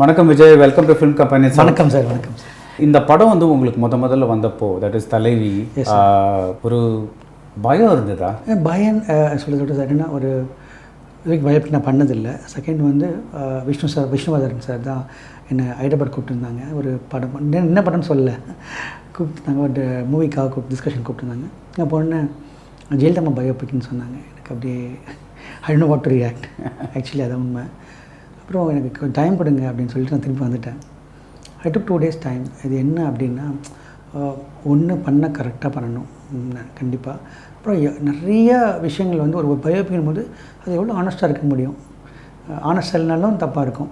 வணக்கம் Vijay, welcome to film company. வணக்கம் sir. வணக்கம் சார். இந்த படம் வந்து உங்களுக்கு முதல்ல வந்தப்போ, தட் இஸ் தலைவி, ஒரு பயம் இருந்ததா? பயம் சொல்ல சார் என்ன, ஒரு இதுக்கு பயப்பட்டு நான் பண்ணதில்லை. செகண்ட் வந்து விஷ்ணுவர்தன் சார் தான் என்னை ஹைதராபாத் கூப்பிட்டுருந்தாங்க. ஒரு படம் என்ன படம்னு சொல்லலை, கூப்பிட்டுருந்தாங்க. ஒரு மூவிக்காக டிஸ்கஷன் கூப்பிட்டுருந்தாங்க. நான் போனேன், ஜெயலலிதா பயோபிக்னு சொன்னாங்க. எனக்கு அப்படியே I don't know what to react. Actually அதான் உண்மை. அப்புறம் எனக்கு டைம் கொடுங்க அப்படின்னு சொல்லிட்டு நான் திருப்பி வந்துட்டேன். ஐ டுக் 2 days டைம். இது என்ன அப்படின்னா, ஒன்று பண்ண கரெக்டாக பண்ணணும் கண்டிப்பாக. அப்புறம் நிறைய விஷயங்கள் வந்து ஒரு பயோபிக்கும் போது அது எவ்வளோ ஆனஸ்ட்டாக இருக்க முடியும், ஆனஸ்ட் இல்லைனாலும் தப்பாக இருக்கும்,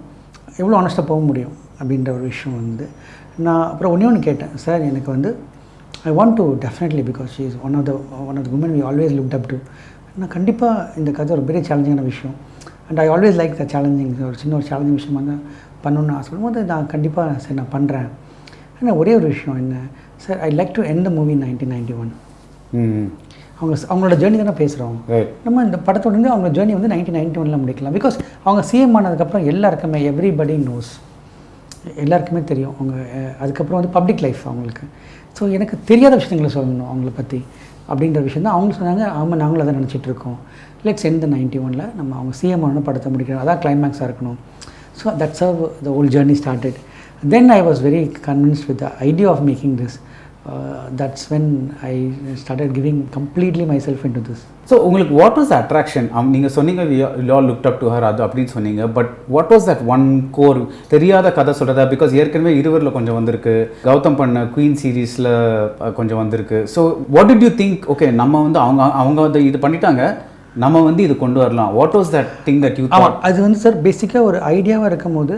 எவ்வளோ ஆனஸ்ட்டாக போக முடியும் அப்படின்ற ஒரு விஷயம் வந்து நான் அப்புறம் ஒன்று கேட்டேன். சார் எனக்கு வந்து I want to definitely, because she is one of the woman we always looked up to. நான் கண்டிப்பாக இந்த கதை ஒரு பெரிய சேலஞ்சிங்கான விஷயம். And I always like the challenging. ஒரு சின்ன ஒரு சேலஞ்சிங் விஷயம் வந்து பண்ணணுன்னு ஆசைப்படும் போது நான் கண்டிப்பாக சரி நான் பண்ணுறேன். ஆனால் ஒரே ஒரு விஷயம் என்ன sir, I like to end the movie 1991. அவங்களோட ஜேர்னி தானே பேசுகிறோம். நம்ம இந்த படத்தோட வந்து அவங்க ஜேர்னி வந்து 1991 முடிக்கலாம். பிகாஸ் அவங்க சிஎம் ஆனதுக்கப்புறம் எல்லாருக்குமே எவ்ரிபடி நோஸ், எல்லாருக்குமே தெரியும் அவங்க. அதுக்கப்புறம் வந்து பப்ளிக் லைஃப் அவங்களுக்கு. ஸோ எனக்கு தெரியாத விஷயங்களை சொல்லணும் அவங்கள பற்றி அப்படின்ற விஷயம் தான் அவங்க சொன்னாங்க. ஆமாம், நாங்களும் அதை நினச்சிட்ருக்கோம். லெட்ஸ் எண்ட் 91 நம்ம அவங்க சிஎம் ஆன படத்தை முடிக்கணும், அதான் கிளைமேக்ஸாக இருக்கணும். So that's how the whole journey started. Then I was very convinced with the idea of making this. That's when I started giving completely myself into this. So உங்களுக்கு what was attraction? நீங்கள் சொன்னீங்க you all looked up to her அது அப்படின்னு சொன்னீங்க. But what was that one core? தெரியாத கதை சொல்கிறதா? Because ஏற்கனவே இருவரில் கொஞ்சம் வந்திருக்கு, கௌதம் பண்ண குயின் சீரீஸில் கொஞ்சம் வந்திருக்கு. So what did you think, okay நம்ம வந்து அவங்க வந்து இது பண்ணிட்டாங்க, நம்ம வந்து இது கொண்டு வரலாம். What was that thing that you thought? அது வந்து சார் பேசிக்காக ஒரு ஐடியாவாக இருக்கும் போது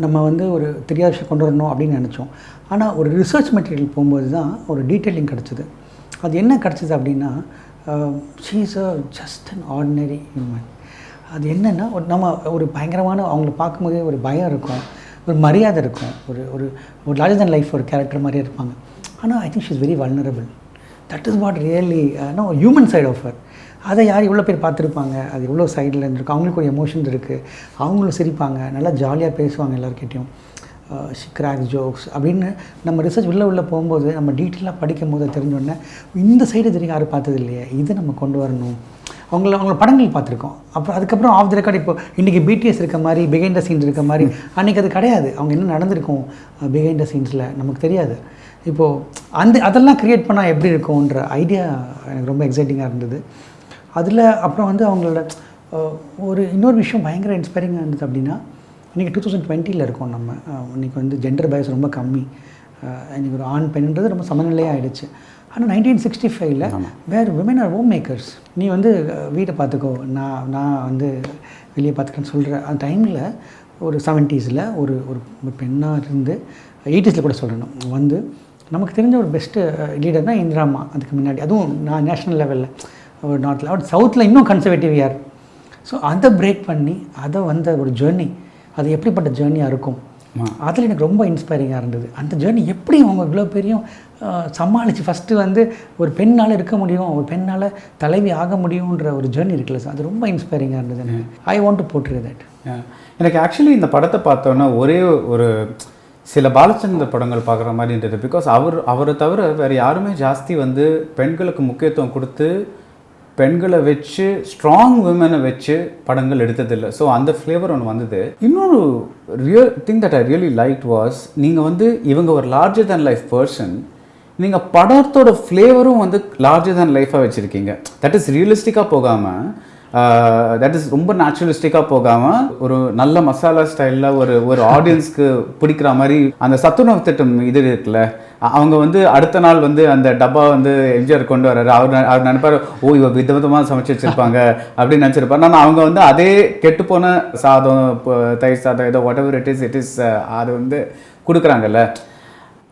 நம்ம வந்து ஒரு தெரியாத விஷயம் கொண்டு வரணும் அப்படின்னு நினச்சோம். ஆனால் ஒரு ரிசர்ச் மெட்டீரியல் போகும்போது தான் ஒரு டீட்டெயிலிங் கிடச்சிது. அது என்ன கிடச்சிது அப்படின்னா, she is just an ordinary human. அது என்னென்னா, நம்ம ஒரு பயங்கரமான அவங்கள பார்க்கும்போதே ஒரு பயம் இருக்கும், ஒரு மரியாதை இருக்கும், ஒரு ஒரு ஒரு லார்ஜர் தன் லைஃப் ஒரு கேரக்டர் மாதிரியே இருப்பாங்க. ஆனால் I think she is very vulnerable. That is what really know human side of her. அதை யார் எவ்வளோ பேர் பார்த்துருப்பாங்க, அது எவ்வளோ சைடில் இருந்திருக்கு, அவங்களுக்கு ஒரு எமோஷன்ஸ் இருக்குது, அவங்களும் சிரிப்பாங்க, நல்லா ஜாலியாக பேசுவாங்க எல்லாருக்கிட்டையும், கிராக் ஜோக்ஸ் அப்படின்னு. நம்ம ரிசர்ச் உள்ளே போகும்போது நம்ம டீட்டெயிலாக படிக்கும் போது தெரிஞ்சோடனே இந்த சைடு தெரியும் யாரும் பார்த்தது இல்லையே, இதை நம்ம கொண்டு வரணும். அவங்கள படங்கள் பார்த்துருக்கோம். அப்புறம் அதுக்கப்புறம் ஆஃப் த ரெக்கார்ட் இப்போ இன்றைக்கி பிடிஎஸ் இருக்க மாதிரி, பிஹைண்ட் த சீன்ஸ் இருக்க மாதிரி அன்றைக்கி அது கிடையாது. அவங்க என்ன நடந்திருக்கும் பிஹைண்ட் த சீன்ஸில் நமக்கு தெரியாது. இப்போது அதெல்லாம் க்ரியேட் பண்ணால் எப்படி இருக்கும்ன்ற ஐடியா எனக்கு ரொம்ப எக்ஸைட்டிங்காக இருந்தது. அதில் அப்புறம் வந்து அவங்களோட இன்னொரு விஷயம் பயங்கர இன்ஸ்பைரிங்காக இருந்தது. அப்படின்னா இன்றைக்கி 2020 இருக்கோம் நம்ம. இன்றைக்கி வந்து ஜெண்டர் பயஸ் ரொம்ப கம்மி. இன்றைக்கி ஒரு ஆண் பெண்ன்றது ரொம்ப சமநிலையாக ஆகிடுச்சு. ஆனால் 1965 where women are home makers. நீ வந்து வீட்டை பார்த்துக்கோ, நான் வந்து வெளியே பார்த்துக்கன்னு சொல்கிற அந்த டைமில் ஒரு 70s ஒரு ஒரு பெண்ணாக இருந்து 80s கூட சொல்லணும் வந்து நமக்கு தெரிஞ்ச ஒரு பெஸ்ட்டு லீடர் தான் இந்திராமா. அதுக்கு முன்னாடி அதுவும் நான் நேஷ்னல் லெவலில் ஒரு நார்த்தில், அவர் சவுத்தில் இன்னும் கன்சர்வேட்டிவ் யார். ஸோ அதை பிரேக் பண்ணி அதை வந்த ஒரு ஜேர்னி, அது எப்படிப்பட்ட ஜேர்னியாக இருக்கும், அதில் எனக்கு ரொம்ப இன்ஸ்பைரிங்காக இருந்தது. அந்த ஜேர்னி எப்படி அவங்க இவ்வளோ பெரியும் சமாளித்து ஃபஸ்ட்டு வந்து ஒரு பெண்ணால் இருக்க முடியும், ஒரு பெண்ணால் தலைவி ஆக முடியுன்ற ஒரு ஜேர்னி இருக்குல்ல சார், அது ரொம்ப இன்ஸ்பைரிங்காக இருந்தது எனக்கு. ஐ வாண்ட் டு போர்ட்ரே தட். எனக்கு ஆக்சுவலி இந்த படத்தை பார்த்தோன்னா ஒரே ஒரு சில பாலச்சந்தர் படங்கள் பார்க்குற மாதிரி இருந்தது. பிகாஸ் அவரை தவிர வேறு யாருமே ஜாஸ்தி வந்து பெண்களுக்கு முக்கியத்துவம் கொடுத்து பெண்களை வச்சு ஸ்ட்ராங் விமனை வச்சு படங்கள் எடுத்ததில்லை. ஸோ அந்த ஃப்ளேவர் ஒன்று வந்தது. இன்னொரு thing that I really like was, நீங்கள் வந்து இவங்க ஒரு லார்ஜர் தேன் லைஃப் பர்சன், நீங்கள் படத்தோட ஃப்ளேவரும் வந்து லார்ஜர் தேன் லைஃபாக வச்சுருக்கீங்க. தட் இஸ் ரியலிஸ்டிக்காக போகாமல், தட் இஸ் ரொம்ப நேச்சுரலிஸ்டிக்காக போகாமல், ஒரு நல்ல மசாலா ஸ்டைலில் ஒரு ஆடியன்ஸ்க்கு பிடிக்கிற மாதிரி அந்த சத்துணவு திட்டம் இது இருக்குல்ல, அவங்க வந்து அடுத்த நாள் வந்து அந்த டப்பா வந்து எம்ஜிஆர் கொண்டு வர்றாரு. அவர் நினைப்பார், ஓ இவ விதவிதமாக சமைச்சு வச்சுருப்பாங்க அப்படின்னு நினச்சிருப்பார். ஆனால் அவங்க வந்து அதே கெட்டுப்போன சாதம், தயிர் சாதம், ஏதோ வாட் எவர் இட் இஸ் அது வந்து கொடுக்குறாங்கல்ல.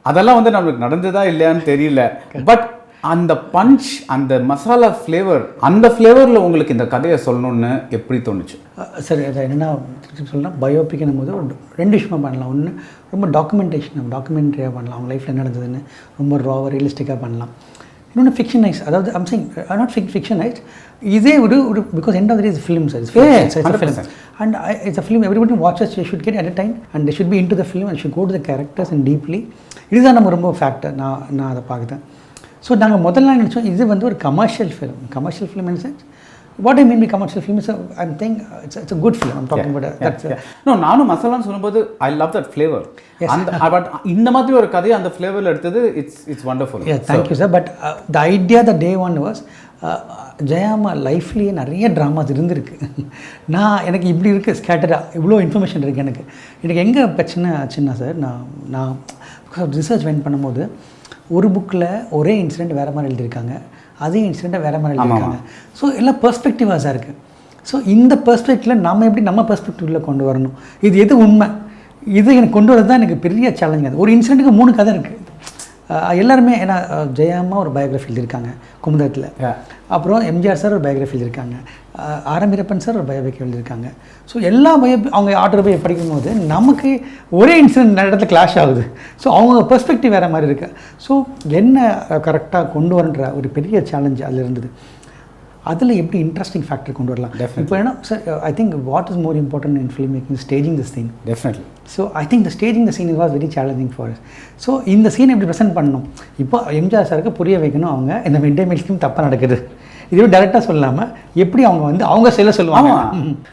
அதெல்லாம் வந்து நம்மளுக்கு நடந்ததா இல்லையான்னு தெரியல. பட் அந்த பஞ்ச், அந்த மசாலா ஃப்ளேவர், அந்த ஃப்ளேவரில் உங்களுக்கு இந்த கதையை சொல்லணுன்னு எப்படி தோணுச்சு? சரி, அதை என்னென்னா சொல்லலாம், பயோபிக்னும் போது ஒரு 2 விஷயமாக பண்ணலாம். ஒன்று ரொம்ப டாக்குமெண்ட்ரியாக பண்ணலாம், அவங்க லைஃப்பில் என்ன நடந்ததுன்னு ரொம்ப ராவாக ரியலிஸ்டிக்காக பண்ணலாம். இன்னொன்று ஃபிக்ஷனைஸ், அதாவது ஐம் சேயிங் நாட் ஃபிக்ஷனைஸ், இதே ஒரு because end of the day is film sir, film and it's a film everybody watches you should get at a time and they should be into the film and should go to the characters and deeply. இதுதான் நம்ம ரொம்ப factor. நான் அதை பார்க்குறேன். So நாங்கள் முதல்ல நினச்சோம் இது வந்து ஒரு commercial film in sense. What I mean by commercial film is, I'm saying it's a good film. I'm talking about that's. No, நானும் மசாலான்னு சொல்லும்போது I love that flavor. But இந்த மாதிரி ஒரு கதையை அந்த ஃப்ளேவரில் எடுத்தது it's wonderful. Yeah, thank you sir. But the idea the day one was Jayama லைஃப்லேயே நிறைய dramas இருந்திருக்கு. எனக்கு இப்படி இருக்குது ஸ்கேட்டராக இவ்வளோ இன்ஃபர்மேஷன் இருக்குது. எனக்கு எங்கே பிரச்சனை ஆச்சுன்னா சார், நான் ரிசர்ச் வென் பண்ணும்போது ஒரு புக்கில் ஒரே இன்சிடெண்ட் வேறு மாதிரி எழுதியிருக்காங்க, அதே இன்சிடெண்ட்டை வேறு மாதிரி எழுதியிருக்காங்க. ஸோ எல்லாம் பெர்ஸ்பெக்டிவாஸாக இருக்குது. ஸோ இந்த பெர்ஸ்பெக்டிவில் நம்ம எப்படி நம்ம பெர்ஸ்பெக்டிவில் கொண்டு வரணும், இது எது உண்மை, இது எனக்கு கொண்டு வரது தான் எனக்கு பெரிய சேலஞ்ச். அது ஒரு இன்சிடெண்ட்டுக்கு 3 கதை இருக்குது. எல்லாருமே ஏன்னா ஜெயம்மா ஒரு பயோகிராஃபி எழுதியிருக்காங்க குமுதத்தில், அப்புறம் எம்ஜிஆர் சார் ஒரு பயோகிராஃபி எழுதியிருக்காங்க, ஆர்.எம். வீரப்பன் சார் ஒரு பயோகிராஃபி எழுதியிருக்காங்க. ஸோ எல்லா அவங்க ஆட்டோபை படிக்கும்போது நமக்கு ஒரே இன்சிடென்ட் இடத்துல கிளாஷ் ஆகுது. ஸோ அவங்க பெர்ஸ்பெக்டிவ் வேறு மாதிரி இருக்குது. ஸோ என்ன கரெக்டாக கொண்டு வரன்ற ஒரு பெரிய சேலஞ்ச் அதில் இருந்தது. அதில் எப்படி இன்ட்ரெஸ்டிங் ஃபேக்டர் கொண்டு வரலாம். இப்போ ஏன்னா sir I think what is more important in film making, staging the scene. Definitely. So I think the staging the scene was very challenging for us. So இந்த சீன் எப்படி ப்ரெசென்ட் பண்ணணும், இப்போ எம்ஜிஆர் சாருக்கு புரிய வைக்கணும் அவங்க இந்த மிட் டே மீல் ஸ்கீம் தப்பாக நடக்குது, இதுவே டேரெக்டாக சொல்லாமல் எப்படி அவங்க செல்ல சொல்லுவாங்க.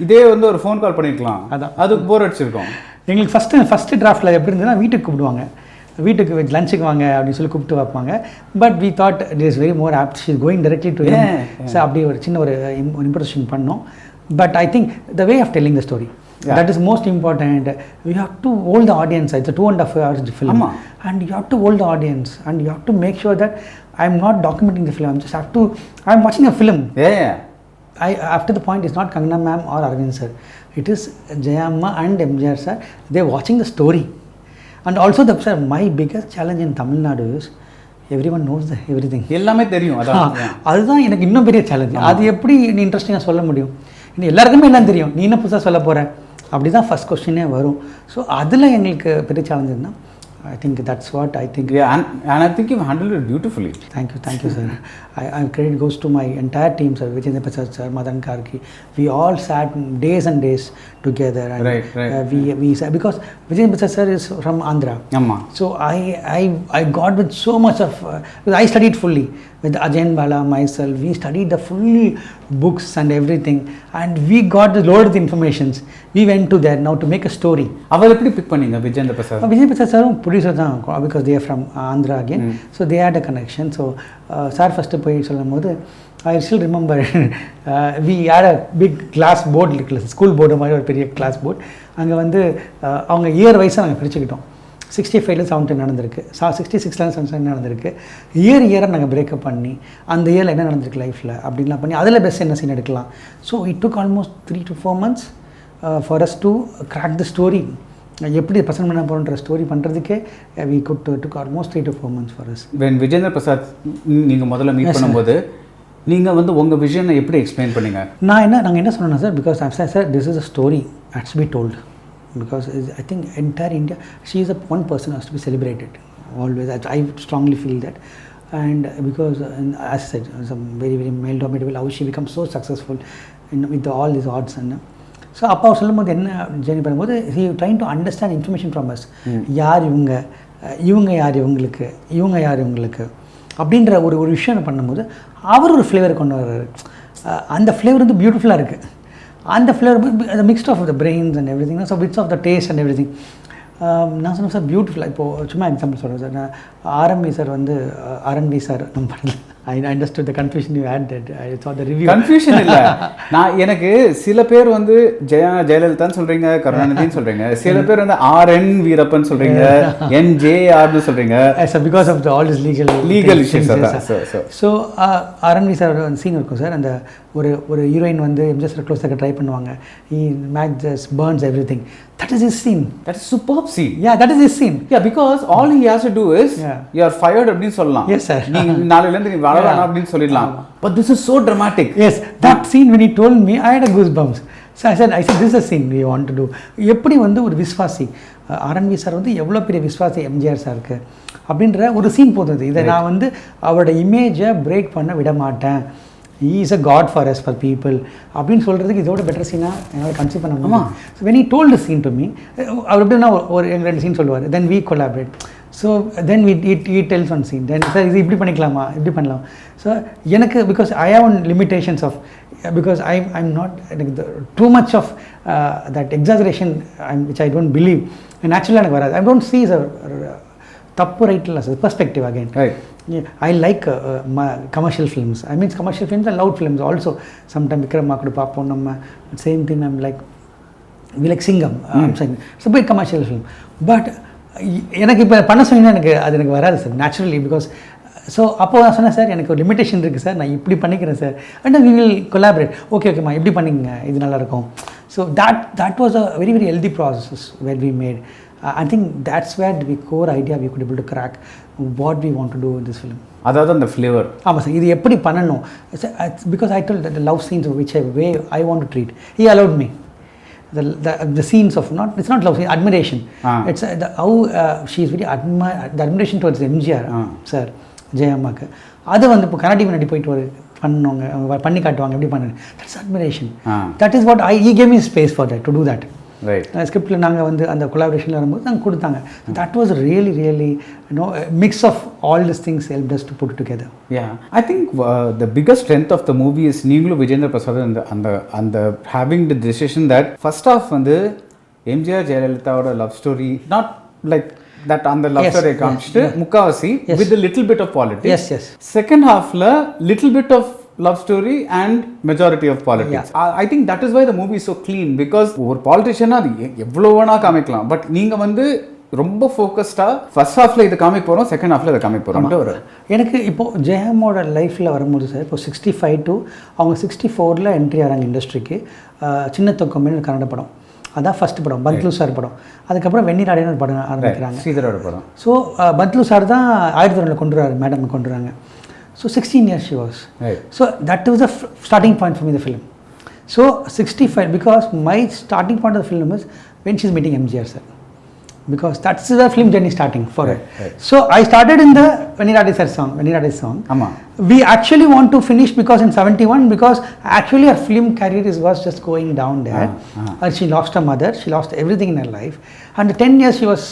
இதே வந்து ஒரு ஃபோன் கால் பண்ணியிருக்கலாம், அதான் அதுக்கு போர் அடிச்சிருக்கோம். எங்களுக்கு ஃபஸ்ட்டு டிராஃப்டில் எப்படி இருந்ததுன்னா வீட்டுக்கு கூப்பிடுவாங்க, வீட்டுக்கு லஞ்சுக்கு வாங்க அப்படின்னு சொல்லி கூப்பிட்டு வைப்பாங்க. But we thought it is very more apt, she is going directly to so அப்படி ஒரு சின்ன ஒரு இம்ப்ரெஷன் பண்ணோம். But I think the way of telling the story that is most important. You have to hold the audience. It's a 2.5 hours film. And you have to hold the audience and you have to make sure that I'm not documenting the film. I'm watching a film. After the point, it's not Kangana ma'am or Arvind sir. It is Jayamma and MJR sir. They're watching the story. And also sir, my biggest challenge in Tamil Nadu is everyone knows everything. எல்லாமே தெரியும். அதுதான் எனக்கு இன்னும் பெரிய challenge. அது எப்படி நீ இன்ட்ரெஸ்டிங்காக சொல்ல முடியும், இன்னும் எல்லாருக்குமே எல்லாம் தெரியும், நீ என்ன புதுசாக சொல்ல போகிற, அப்படி தான் ஃபஸ்ட் கொஸ்டினே வரும். ஸோ அதில் எங்களுக்கு பெரிய சேலஞ்சுன்னா I think that's what I think. Yeah, and I think you've handled it beautifully. Thank you sir. Credit goes to my entire team sir, Vijayendra Prasad sir, Madan Karki. We all sat days and days together and right. we sat, because Vijayendra Prasad sir is from Andhra. So I got with so much of because I studied fully with Ajayan Bala, myself. We studied the full books and everything and we got the load of the informations. We went to there now to make a story. அவர் எப்படி big பண்ணீங்க Vijayendra Prasad? Vijayendra Prasad sir producer தான், because they are from Andhra again. So they had a connection. So sir first போய் சொல்லும்போது I still remember we had a big glass board, school board மாதிரி ஒரு பெரிய class board. அங்கே வந்து அவங்க year வைஸாக நாங்கள் பிரிச்சுக்கிட்டோம். 65ல 70 நடந்திருக்கு, 66ல 70 நடந்திருக்கு. இயராக நாங்கள் பிரேக்கப் பண்ணி அந்த இயரில் என்ன நடந்திருக்கு லைஃப்பில் அப்படின்லாம் பண்ணி அதில் பெஸ்ட் என்ன சீன் எடுக்கலாம். So it took almost 3 to 4 months for us to crack the story. எப்படி ப்ரெசென்ட் பண்ண போகிறோன்ற ஸ்டோரி பண்ணுறதுக்கே we took almost 3 to 4 months for us. When Vijayendra Prasad நீங்கள் முதல்ல மீட் பண்ணும்போது நீங்கள் வந்து உங்கள் விஷனை எப்படி எக்ஸ்பிளைன் பண்ணீங்க? நாங்கள் என்ன சொன்னோன்னா sir, because sir this is a story has to be told. Because I think entire India, she is one person has to be celebrated always. I strongly feel that. And because as I said, some very male dominated, how she becomes so successful with all these odds and so அப்பா சொல்லும்போது என்ன journey பண்ணும்போது he trying to understand information from us. யார் இவங்க யார் இவங்களுக்கு அப்படின்ற ஒரு விஷயம் பண்ணும்போது அவர் ஒரு ஃப்ளேவர் கொண்டு வர்றாரு. அந்த ஃப்ளேவர் வந்து பியூட்டிஃபுல்லாக இருக்குது. அந்த flavour the mixed of the brains and everything, so bits of the taste and everything. நான் சொன்னேன் சார் பியூட்டிஃபுல்லாக. இப்போது சும்மா எக்ஸாம்பிள் சொல்கிறேன் சார், நான் ஆர்எம்பி சார் வந்து ஆர்என்பி சார் நம்ம படத்தில் I understood the confusion you had, that I saw the review. Confusion இல்லை, நான் எனக்கு சில பேர் வந்து ஜெயலலிதான்னு சொல்கிறீங்க, கருணாநிதின்னு சொல்கிறீங்க, சில பேர் வந்து ஆர்.என். வீரப்பன் சொல்கிறீங்க, என்.ஜே.ஆர்னு சொல்கிறீங்க. Because of all this legal issues. So R N B sir scene இருக்கும் சார், அந்த ஒரு ஹீரோயின் வந்து எம்ஜிஆர் சார் க்ளோஸ் ஆக ட்ரை பண்ணுவாங்க. He matches burns everything. That is his scene. That is superb scene. Yeah, that is his scene. Yeah, because all he has to do is you are fired அப்படின்னு சொல்லலாம். Yes sir. நீ நாளையிலேருந்து நீ வாழ அழகான அப்படின்னு சொல்லிடலாம். But this is so dramatic. Yes, that scene when he told me, I had a goosebumps. So I said, this is a scene we want to do. எப்படி வந்து ஒரு விஸ்வாசி ஆர்என்வி சார் வந்து எவ்வளோ பெரிய விஸ்வாசி எம்ஜிஆர் சாருக்கு அப்படின்ற ஒரு சீன் போதுது. இதை நான் வந்து அவரோட இமேஜை பிரேக் பண்ண விட மாட்டேன். he is a god for us, for people அப்படின்னு சொல்கிறதுக்கு இதோட பெட்டர் சீனாக என்னால் கன்சீவ் பண்ண முடியுமா. So when he told the scene to me, அவர் எப்படின்னா ஒரு எங்கள் 2 சீன் சொல்லுவார், then we collaborate. So then he tells one scene, then sir இது இப்படி பண்ணிக்கலாமா, இப்படி பண்ணலாம். ஸோ எனக்கு because I have one limitations of, because I'm not too much of that exaggeration which I don't believe. நேச்சுரலாக எனக்கு வராது. I don't see தப்பு ரைட் இல்லை sir, perspective again. I like commercial films. I mean commercial films and loud films also. Sometimes Vikram Makudu Paapom நம்ம same thing. I'm like we like Singham. I'm saying it's a big commercial film. But எனக்கு இப்போ பண்ண சொன்னீங்கன்னா எனக்கு வராது sir naturally. Because so அப்போ நான் சொன்னேன் சார் எனக்கு ஒரு லிமிட்டேஷன் இருக்குது சார், நான் இப்படி பண்ணிக்கிறேன் sir, and we will collaborate. ஓகேம்மா இப்படி பண்ணிங்க, இது நல்லாயிருக்கும். So that was a very very healthy process where we made. I think that's where the core idea we could able to crack what we want to do in this film. அதாவது அந்த flavour. ஆமாம் sir, இது எப்படி பண்ணணும். Because I told that the love scenes which way I want to treat, he allowed me. The scenes of it's not love scene, admiration. It's how she is very the admiration towards MGR sir ஜெயம்மாக்கு. அது வந்து இப்போ கன்னடி முன்னாடி போயிட்டு ஒரு பண்ணி காட்டுவாங்க, எப்படி பண்ணு, that's admiration. That is what he gave me space for that, to do that. ஸ்கிரிப்டில் நாங்கள் வந்து அந்த கொலாபரேஷனில் வரும்போது நாங்கள் கொடுத்தாங்க. That was really really mix of all this things help us to put together. I think the biggest strength of the movie is நீங்களும் விஜேந்திர பிரசாத் அந்த having the decision that first of வந்து எம்ஜிஆர் ஜெயலலிதாவோட love story not like that அந்த love story காமிச்சிட்டு முக்காவாசி with little bit of politics, second ஹாஃப்ல little bit of love story and majority of politics. I think that is why the movie is so clean, because ஒரு politician அது எவ்வளோ வேணா காமிக்கலாம், but நீங்கள் வந்து ரொம்ப ஃபோக்கஸ்டாக ஃபர்ஸ்ட் ஹாஃபில் இது காமிக்க போகிறோம், செகண்ட் ஹாஃபில் இதை காமிக்க போகிறோம். ஒரு எனக்கு இப்போது ஜெயமோட லைஃப்பில் வரும்போது சார், இப்போ 65 to அவங்க 64 என்ட்ரி ஆகிறாங்க இண்டஸ்ட்ரிக்கு. சின்ன தொக்கம்னு கன்னட படம், அதான் ஃபஸ்ட் படம், பந்த்லு சார் படம். அதுக்கப்புறம் வெந்நீர் ஆடையான ஒரு படம் ஆரம்பிக்கிறாங்க, ஸ்ரீதரோட படம். ஸோ பந்த்லு சார் தான் 1900 கொண்டு வராரு, மேடம் கொண்டு வராங்க. So 16 years she was. So that was the starting point for me, the film. So 65, because my starting point of the film is when she's meeting MGR sir, because that's the film journey starting for her. So I started in the Venirade song. We actually want to finish because in 71, because actually her film career was just going down there. She lost her mother, she lost everything in her life, and the 10 years she was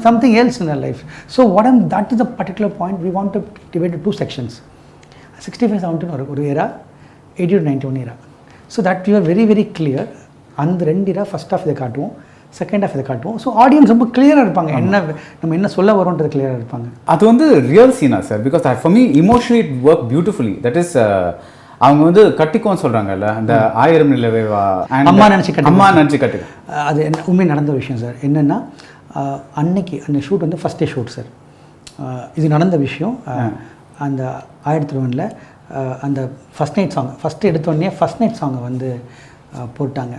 something else in her life. So that is the particular point we want to divide into 2 sections. 65-71 ஒரு era, 80-91 era. So that we are very very clear. அந்த 2 era first of இதை காட்டுவோம், second half இதை காட்டுவோம். So audience ரொம்ப கிளியராக இருப்பாங்க, நம்ம என்ன சொல்ல வரோன்றது கிளியராக இருப்பாங்க. அது வந்து real China sir, because for me emotionally it work beautifully. That is அவங்க வந்து கட்டிக்கோன்னு சொல்கிறாங்கல்ல, அந்த 1000 நிலவேவா அம்மா நினச்சி கட்டு, அது உண்மை நடந்த விஷயம் சார். என்னென்னா அன்னைக்கு அந்த ஷூட் வந்து ஃபஸ்ட் டே ஷூட் சார், இது நடந்த விஷயம். அந்த 1001 அந்த ஃபஸ்ட் நைட் சாங் ஃபஸ்ட்டு எடுத்தோடனே ஃபஸ்ட் நைட் சாங்கை வந்து போட்டாங்க.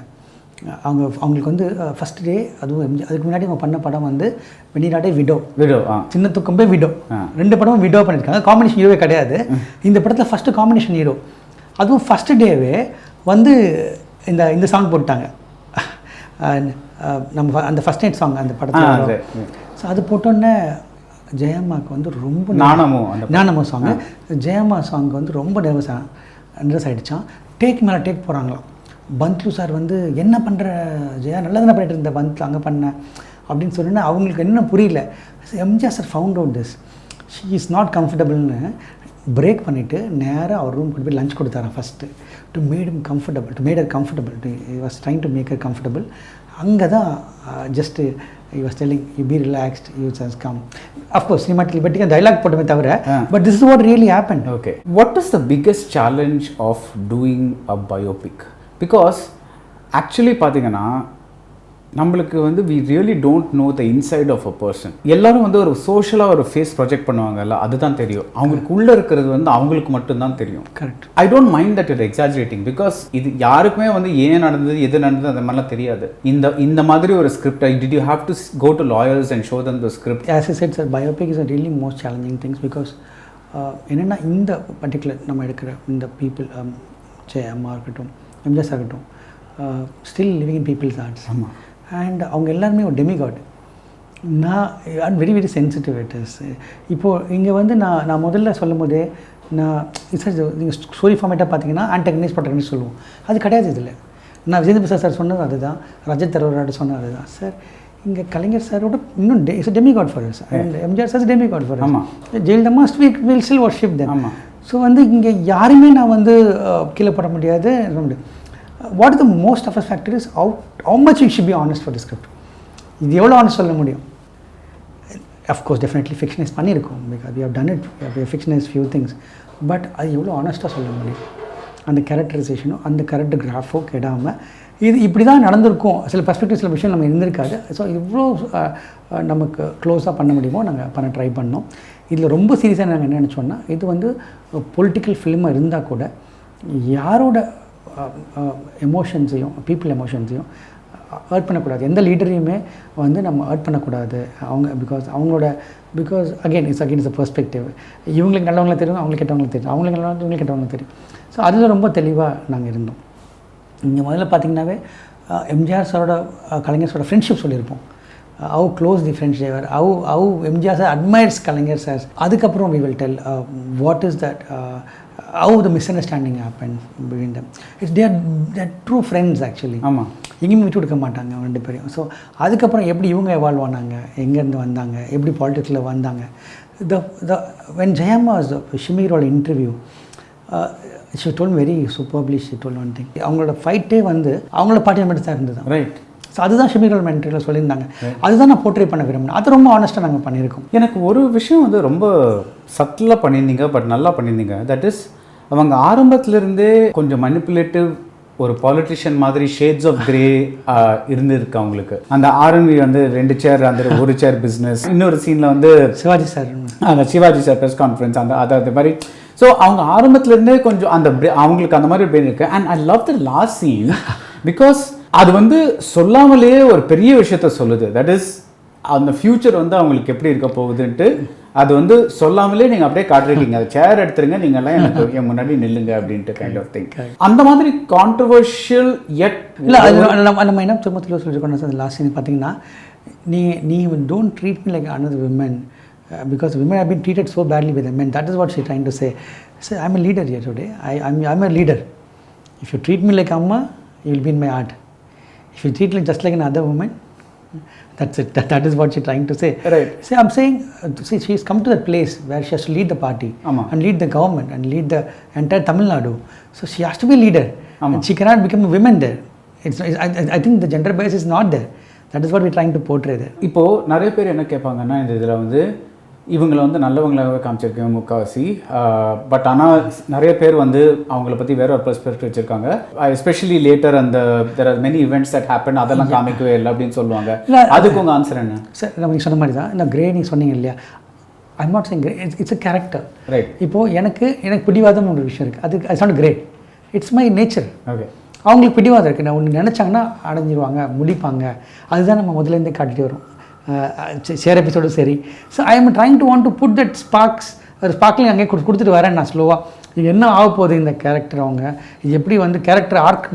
அவங்களுக்கு வந்து ஃபஸ்ட் டே, அதுவும் அதுக்கு முன்னாடி அவங்க பண்ண படம் வந்து வெண்ணிராடே விடோ, சின்ன துக்கம்பே விடோ, 2 படமும் விடோ பண்ணியிருக்காங்க. காம்பினேஷன் ஹீரோவே கிடையாது. இந்த படத்தில் ஃபஸ்ட்டு காம்பினேஷன் ஹீரோ, அதுவும் ஃபஸ்ட்டு டேவே வந்து இந்த சாங் போட்டாங்க. நம்ம அந்த ஃபஸ்ட் நைட் சாங் அந்த படத்தில். ஸோ அது போட்டோன்னே ஜெயம்மாவுக்கு வந்து ரொம்ப ஞானமோ சாங்கு, ஜெயம்மா சாங் வந்து ரொம்ப நர்வஸ் ஆகிடுச்சான். டேக் மேலே டேக் போகிறாங்களாம். பந்த்லு சார் வந்து என்ன பண்ணுற ஜெயா, நல்லா தானே பண்ணிட்டு இருந்த பந்த்லு, அங்கே பண்ண அப்படின்னு சொன்னேன்னா அவங்களுக்கு என்ன புரியல. MGR sir found out this, she is not கம்ஃபர்டபுள்னு பிரேக் பண்ணிவிட்டு நேராக அவர் ரூம் கொண்டு போய் லஞ்ச் கொடுத்தாரன் first, to made her comfortable, he was trying to make her comfortable. அங்கே தான் just he was telling you be relaxed, you just come. Of course cinematic liberty dialogue போட்டுமே தவிர, but this is what really happened. Okay, what is the biggest challenge of doing a biopic? Because actually பார்த்தீங்கன்னா நம்மளுக்கு வந்து we really don't know the inside of a person. எல்லாரும் வந்து ஒரு சோஷியலாக ஒரு face project பண்ணுவாங்கல்ல, அதுதான் தெரியும். அவங்களுக்கு உள்ளே இருக்கிறது வந்து அவங்களுக்கு மட்டும்தான் தெரியும். Correct. I don't mind that your exaggerating, because இது யாருக்குமே வந்து ஏன் நடந்தது எது நடந்தது அந்த மாதிரிலாம் தெரியாது. இந்த மாதிரி ஒரு script, did you have to go to lawyers and show them the script? As I said sir, biopic is a really most challenging things, because என்னென்னா இந்த பர்டிகுலர் நம்ம எடுக்கிற இந்த பீப்புள் அம்மா இருக்கட்டும், எம்ஜிஆர் ஆகட்டும், still living in people's hearts. ஆமாம். And அவங்க எல்லாருமே ஒரு டெமிகாட். நான் வெரி வெரி சென்சிட்டிவ் இட்ஸ். இப்போது இங்கே வந்து நான் முதல்ல சொல்லும் போதே நான் நீங்கள் ஸ்டோரி ஃபார்மேட்டாக பார்த்தீங்கன்னா ஆன்டகனிஸ்ட் ப்ரோட்டகனிஸ்ட் சொல்லுவோம். அது கிடையாது இதில். நான் விஜயேந்திர பிரசாத் சார் சொன்னது அதுதான், ரஜத் தரோராட்ட சொன்னது அதுதான். சார் இங்கே கலைஞர் சாரோட இன்னும் it's demigod for us and MGR sir demigod for us. Jayalalithaa will still worship them. So வந்து இங்கே யாருமே நான் வந்து கீழே போட முடியாது. What is the most of us factor is how much you should be honest for the script. இது எவ்வளோ ஆனஸ்ட் சொல்ல முடியும்? அஃப்கோர்ஸ் டெஃபினெட்லி ஃபிக்ஷனைஸ் பண்ணியிருக்கோம், because we have done it, we have fictionise few things. But அது எவ்வளோ ஆனஸ்ட்டாக சொல்ல முடியும்? அந்த கேரக்டரைசேஷனும் அந்த கரெக்ட் கிராஃபோ கெடாமல் இது இப்படி தான் நடந்திருக்கும். சில பர்ஸ்பெக்டிவ் சில விஷயம் நம்ம இருந்திருக்காது. ஸோ இவ்வளோ நமக்கு க்ளோஸாக பண்ண முடியுமோ நாங்கள் பண்ண ட்ரை பண்ணோம். இதில் ரொம்ப சீரியஸாக நாங்கள் என்ன நினச்சோன்னா, இது வந்து பொலிட்டிக்கல் ஃபிலிமாக இருந்தால் கூட யாரோட எமோஷன்ஸையும் பீப்புள் எமோஷன்ஸையும் ஹர்ட் பண்ணக்கூடாது. எந்த லீடரையுமே வந்து நம்ம ஹர்ட் பண்ணக்கூடாது. Because again it's a perspective. இவங்களுக்கு நல்லவங்கள தெரியும், அவங்களுக்கு கெட்டவங்களுக்கு தெரியும், அவங்களுக்கு நல்லவங்க இவங்களுக்கு கெட்டவங்களுக்கு தெரியும். ஸோ அதில் ரொம்ப தெளிவாக நாங்கள் இருந்தோம். இங்கே முதல்ல பார்த்திங்கனாவே எம்ஜிஆர் சாரோட கலைஞர் சாரோட ஃப்ரெண்ட்ஷிப் சொல்லியிருப்போம். how close the friends they were, how MGR sir admires Kalaignar sir. அதுக்கப்புறம் we will tell what is that, how the misunderstanding happened between them. They are true friends actually. ஆமாம், எங்கேயுமே விட்டு கொடுக்க மாட்டாங்க அவங்க ரெண்டு பேரையும். ஸோ அதுக்கப்புறம் எப்படி இவங்க எவால்வ் ஆனாங்க, எங்கேருந்து வந்தாங்க, எப்படி பாலிடிக்ஸில் வந்தாங்க. when Jayamma was ஷிமிரோட interview, she told me very superbly, she told one thing. அவங்களோட ஃபைட்டே வந்து அவங்களோட பார்ட்டிமெண்ட் தான் இருந்தது. ரைட். ஸோ அதுதான் ஷிமிரோட மென்ட்ரியில் சொல்லியிருந்தாங்க. அதுதான் நான் போர்ட்ரே பண்ண விரும்பினேன். அது ரொம்ப ஆனஸ்ட்டாக நாங்கள் பண்ணியிருக்கோம். எனக்கு ஒரு விஷயம் வந்து ரொம்ப சட்டிலாக பண்ணியிருந்தீங்க, பட் நல்லா பண்ணியிருந்தீங்க. தட் இஸ், அவங்க ஆரம்பத்திலிருந்தே கொஞ்சம் மனிப்புலேட்டிவ் ஒரு பாலிட்டிஷியன் மாதிரி ஷேட்ஸ் ஆஃப் கிரே இருந்திருக்கு அவங்களுக்கு. அந்த ஆர்என்வி வந்து 2 சேர், அந்த 1 சேர் பிஸ்னஸ். இன்னொரு சீனில் வந்து சிவாஜி சார், அந்த சிவாஜி சார் ப்ரெஸ் கான்ஃபரன்ஸ், அது மாதிரி. ஸோ அவங்க ஆரம்பத்துலேருந்தே கொஞ்சம் அந்த அவங்களுக்கு அந்த மாதிரி பேர் இருக்கு. And I love the last scene because அது வந்து சொல்லாமலேயே ஒரு பெரிய விஷயத்த சொல்லுது. தட் இஸ், அந்த ஃபியூச்சர் வந்து அவங்களுக்கு எப்படி இருக்க போகுதுன்ட்டு அது வந்து சொல்லாமலே நீங்கள் அப்படியே காட்டுறீங்க. அதை சேர் எடுத்துருங்க, நீங்கள்லாம் எனக்கு என் முன்னாடி நில்லுங்க அப்படின்ட்டு கைண்ட் ஆஃப் திங். அந்த மாதிரி கான்ட்ரவர்ஷியல் எட் இல்லை. நம்ம என்ன திருமத்தில் சொல்லியிருக்கோம் அந்த லாஸ்ட் சீன் பார்த்தீங்கன்னா, நீ don't treat me like another women because women have been treated so badly by the men. That is what she trying to say. So I'm a leader here today. I'm a leader. If you treat me like Amma, you will be in my heart. If you treat me just like another woman, that's it. That is what she's trying to say. Right. See, I'm saying, see, she's come to that place where she has to lead the party and lead the government and lead the entire Tamil Nadu. So she has to be a leader. And she cannot become a woman there. I think the gender bias is not there. That is what we're trying to portray there. இப்போது நிறைய பேர் என்ன கேட்பாங்கன்னா, இந்த இதில் வந்து இவங்களை வந்து நல்லவங்களாகவே காமிச்சிருக்கேன் முக்கால்வாசி. பட் ஆனால் நிறைய பேர் வந்து அவங்கள பற்றி வேற ஒரு பெர்ஸ்பெக்டிவ் வச்சுருக்காங்க. எஸ்பெஷலி லேட்டர் அந்த there are many events that happen, அதெல்லாம் காமிக்கவே இல்லை அப்படின்னு சொல்லுவாங்க. அதுக்கு உங்கள் ஆன்சர் என்ன? சார், நம்ம சொன்ன மாதிரி தான். இந்த கிரே நீங்கள் சொன்னீங்க இல்லையா, I'm not saying grey, it's a character. Right. இப்போது எனக்கு பிடிவாதம் ஒரு விஷயம் இருக்குது. அது it's not grey, it's my nature. Okay. அவங்களுக்கு பிடிவாதம் இருக்குது. நான் ஒன்று நினச்சாங்கன்னா அடைஞ்சிருவாங்க, முடிப்பாங்க. அதுதான் நம்ம முதலேருந்தே காட்டிட்டு வரோம் ஷேர் எபிசோடும் சரி. So I am trying to want to put that sparkling அங்கே கொடுத்துட்டு வரேன் நான் ஸ்லோவாக. இது என்ன ஆக போகுது இந்த கேரக்டர், அவங்க இது எப்படி வந்து கேரக்டர் ஆர்க்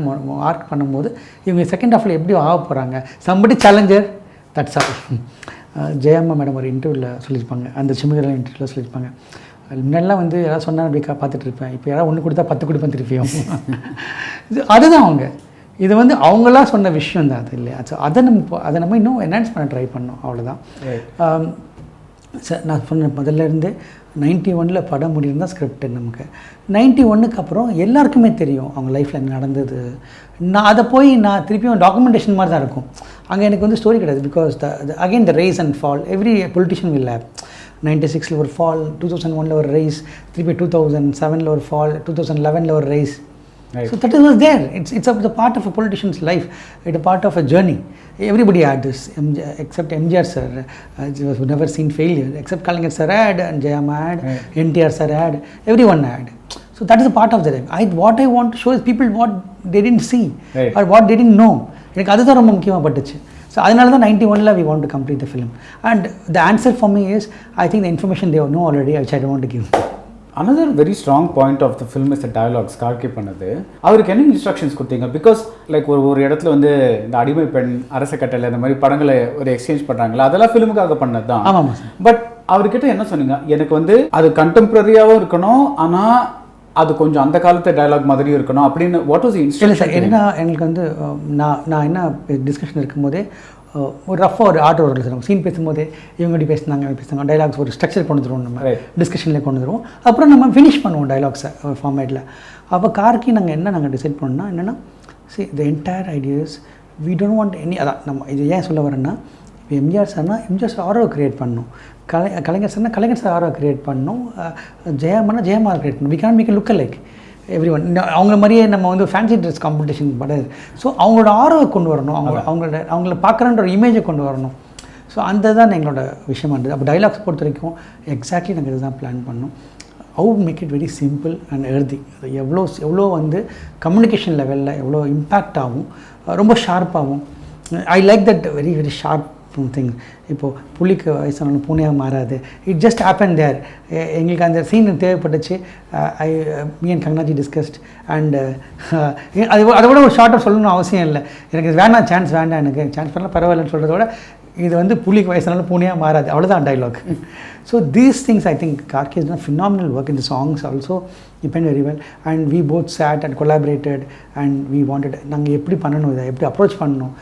பண்ணும்போது இவங்க செகண்ட் ஹாஃபில் எப்படி ஆக போகிறாங்க. Somebody challenger, that's all. Jayamma madam ஒரு இன்டர்வியூவில் சொல்லியிருப்பாங்க, அந்த சிமிகரில் இன்டர்வியூவில் சொல்லியிருப்பாங்க, முன்னெல்லாம் வந்து யாராவது சொன்னால் அப்படி பார்த்துட்டு இருப்பேன், இப்போ யாராவது ஒன்று கொடுத்தா 10 கொடுப்பேன் திருப்பியும். அதுதான் அவங்க இது வந்து அவங்களா சொன்ன விஷயம் தான் அது இல்லையா. ஸோ அதை நம்ம இன்னும் என்ஹான்ஸ் பண்ண ட்ரை பண்ணோம், அவ்வளோதான். சார், நான் சொன்ன முதல்ல இருந்து 91 படம் முடியிருந்தால் ஸ்கிரிப்ட் நமக்கு. 91க்கு அப்புறம் எல்லாருக்குமே தெரியும் அவங்க லைஃப்பில் என்ன நடந்தது. நான் அதை போய் நான் திருப்பியும் டாக்குமெண்டேஷன் மாதிரி தான் இருக்கும். அங்கே எனக்கு வந்து ஸ்டோரி கிடையாது. Because again the rise and fall every politician will have. 96 ஒரு ஃபால், 2001 ஒரு ரைஸ், திருப்பி 2007 ஒரு ஃபால், 2011 ஒரு rice. Right. So that was there. It's a part of a politician's life. It's a part of a journey. Everybody had this, except MGR sir. Was never seen failure. Except Kalaignar sir had, and Jayamma had, right. NTR sir had. Everyone had. So that is a part of the life. What I want to show is people what they didn't see, right. or what they didn't know. எனக்கு அதுதான் ரொம்ப முக்கியமாக பட்டுச்சு. So அதனால தான் 91 we want to complete the film. And the answer for me is, I think the information they know already, which I don't want to give. another very strong point of the film is the dialogues Gargi பண்ணது. அவருக்கு என்ன instructions கொடுத்தீங்க? Because like ஒரு இடத்துல வந்து இந்த அடிமை பெண், அரச கட்டளை, இந்த மாதிரி படங்களை ஒரு எக்ஸ்சேஞ்ச் பண்ணுறாங்களா, அதெல்லாம் ஃபிலிமுக்காக பண்ணது தான். ஆமாம் பட் அவர்கிட்ட என்ன சொன்னீங்க? எனக்கு வந்து அது கண்டெம்பரரியாகவும் இருக்கணும், ஆனால் அது கொஞ்சம் அந்த காலத்து டயலாக் மாதிரியும் இருக்கணும் அப்படின்னு. What was instruction? இல்லை சார், என்ன எங்களுக்கு வந்து நான் என்ன டிஸ்கஷன் இருக்கும்போதே ஒரு ரஃபாக ஒரு ஆர்டர் வரல சார். சீன் பேசும்போதே இவங்க இப்படி பேசுனாங்க டைலாக்ஸ் ஒரு ஸ்ட்ரக்சர் கொண்டு வந்துடுவோம், நம்ம டிஸ்கஷனில் கொண்டு வந்துடுவோம். அப்புறம் நம்ம ஃபினிஷ் பண்ணுவோம் டைலாக்ஸை ஒரு ஃபார்மேட்டில். அப்போ கார்கி நாங்கள் டிசைட் பண்ணோம்னா என்னென்னா, see the entire ideas we don't want any. அதான் நம்ம இது ஏன் சொல்ல வரேன்னா, இப்போ எம்ஜிஆர் சார்னா எம்ஜிஆர் சார் ஆர்வம் க்ரியேட் பண்ணணும், கலைஞர் சார்னா கலைஞர் சார் ஆர்வம் க்ரியேட் பண்ணணும், ஜெயமானா ஜெயமார் க்ரியேட் பண்ணணும். We can make look like everyone. அவங்கள மாதிரியே நம்ம வந்து ஃபேன்சி ட்ரெஸ் காம்படிஷன் படாது. ஸோ அவங்களோட ஆர்வம் கொண்டு வரணும், அவங்கள பார்க்குறன்ற ஒரு இமேஜை கொண்டு வரணும். ஸோ அந்த தான் எங்களோட விஷயமா இருந்தது. அப்போ டைலாக்ஸ் பொறுத்த வரைக்கும் எக்ஸாக்ட்லி நாங்கள் இதுதான் பிளான் பண்ணோம். How make it very simple and எழுதி அது எவ்வளோ வந்து கம்யூனிகேஷன் லெவலில் எவ்வளோ இம்பேக்ட் ஆகும், ரொம்ப ஷார்ப்பாகும். I like that very very sharp thing. இப்போது புலிக்கு வயசானாலும் பூனையாக மாறாது. It just happen there. எங்களுக்கு அந்த சீன் தேவைப்பட்டுச்சு. Me and Kangana ji discussed and அதை விட ஒரு ஷார்ட்டாக சொல்லணும்னு அவசியம் இல்லை. எனக்கு வேணாம், சான்ஸ் வேண்டாம், எனக்கு சான்ஸ் பண்ணலாம் பரவாயில்லன்னு சொல்கிறத விட இது வந்து புலிக்கு வயசானாலும் பூனையாக மாறாது, அவ்வளோதான் dialogue. So these things I think Gargi is done phenomenal work in the songs also. He penned very well and we both sat and collaborated and we wanted நாங்கள் எப்படி பண்ணணும், இதை எப்படி அப்ரோச் பண்ணணும்.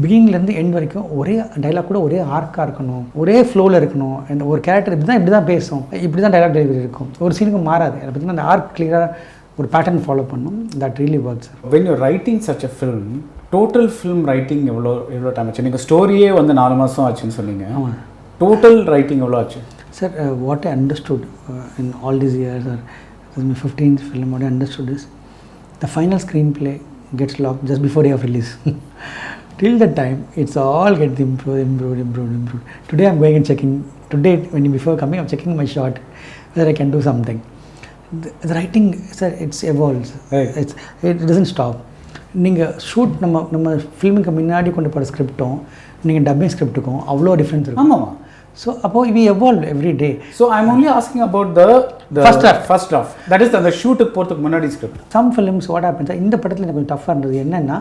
பிகினிங்லேருந்து எண்ட் வரைக்கும் ஒரே டைலாக் கூட ஒரே ஆர்க்காக இருக்கணும், ஒரே ஃப்ளோவில் இருக்கணும். அண்ட் ஒரு கேரக்டர் இப்படி தான் பேசும், இப்படி தான் டைலாக் டெலிவரி இருக்கும், ஒரு சீனுக்கு மாறாது. அதை பற்றினா அந்த ஆர்க் கிளியராக ஒரு பேட்டர்ன் ஃபாலோ பண்ணணும். That really works. When you writing such a film, total film writing எவ்வளோ டைம் ஆச்சு? நீங்கள் ஸ்டோரியே வந்து 4 மாதம் ஆச்சுன்னு சொன்னீங்க. ஆமாம். டோட்டல் ரைட்டிங் எவ்வளோ ஆச்சு? Sir, what I understood in all these years are my 15th film, what I understood is the final screenplay gets locked just before day of release. Till that time, it's all gets improved. Today I'm going and checking. Today, before coming, I'm checking my shot whether I can do something. The writing, sir, it evolves. Right. It doesn't stop. நீங்கள் shoot நம்ம ஃபில்முக்கு முன்னாடி கொண்டு போகிற ஸ்கிரிப்டும் நீங்கள் dubbing ஸ்கிரிப்ட்டுக்கும் அவ்வளோ difference இருக்கும். ஆமாம். So அப்போது we evolve every day. So I am only asking about the first draft. That is அந்த ஷூட்டுக்கு போகிறதுக்கு முன்னாடி script. Some films what happens, இந்த படத்தில் எனக்கு கொஞ்சம் டஃப்பாக இருந்தது என்னென்னா,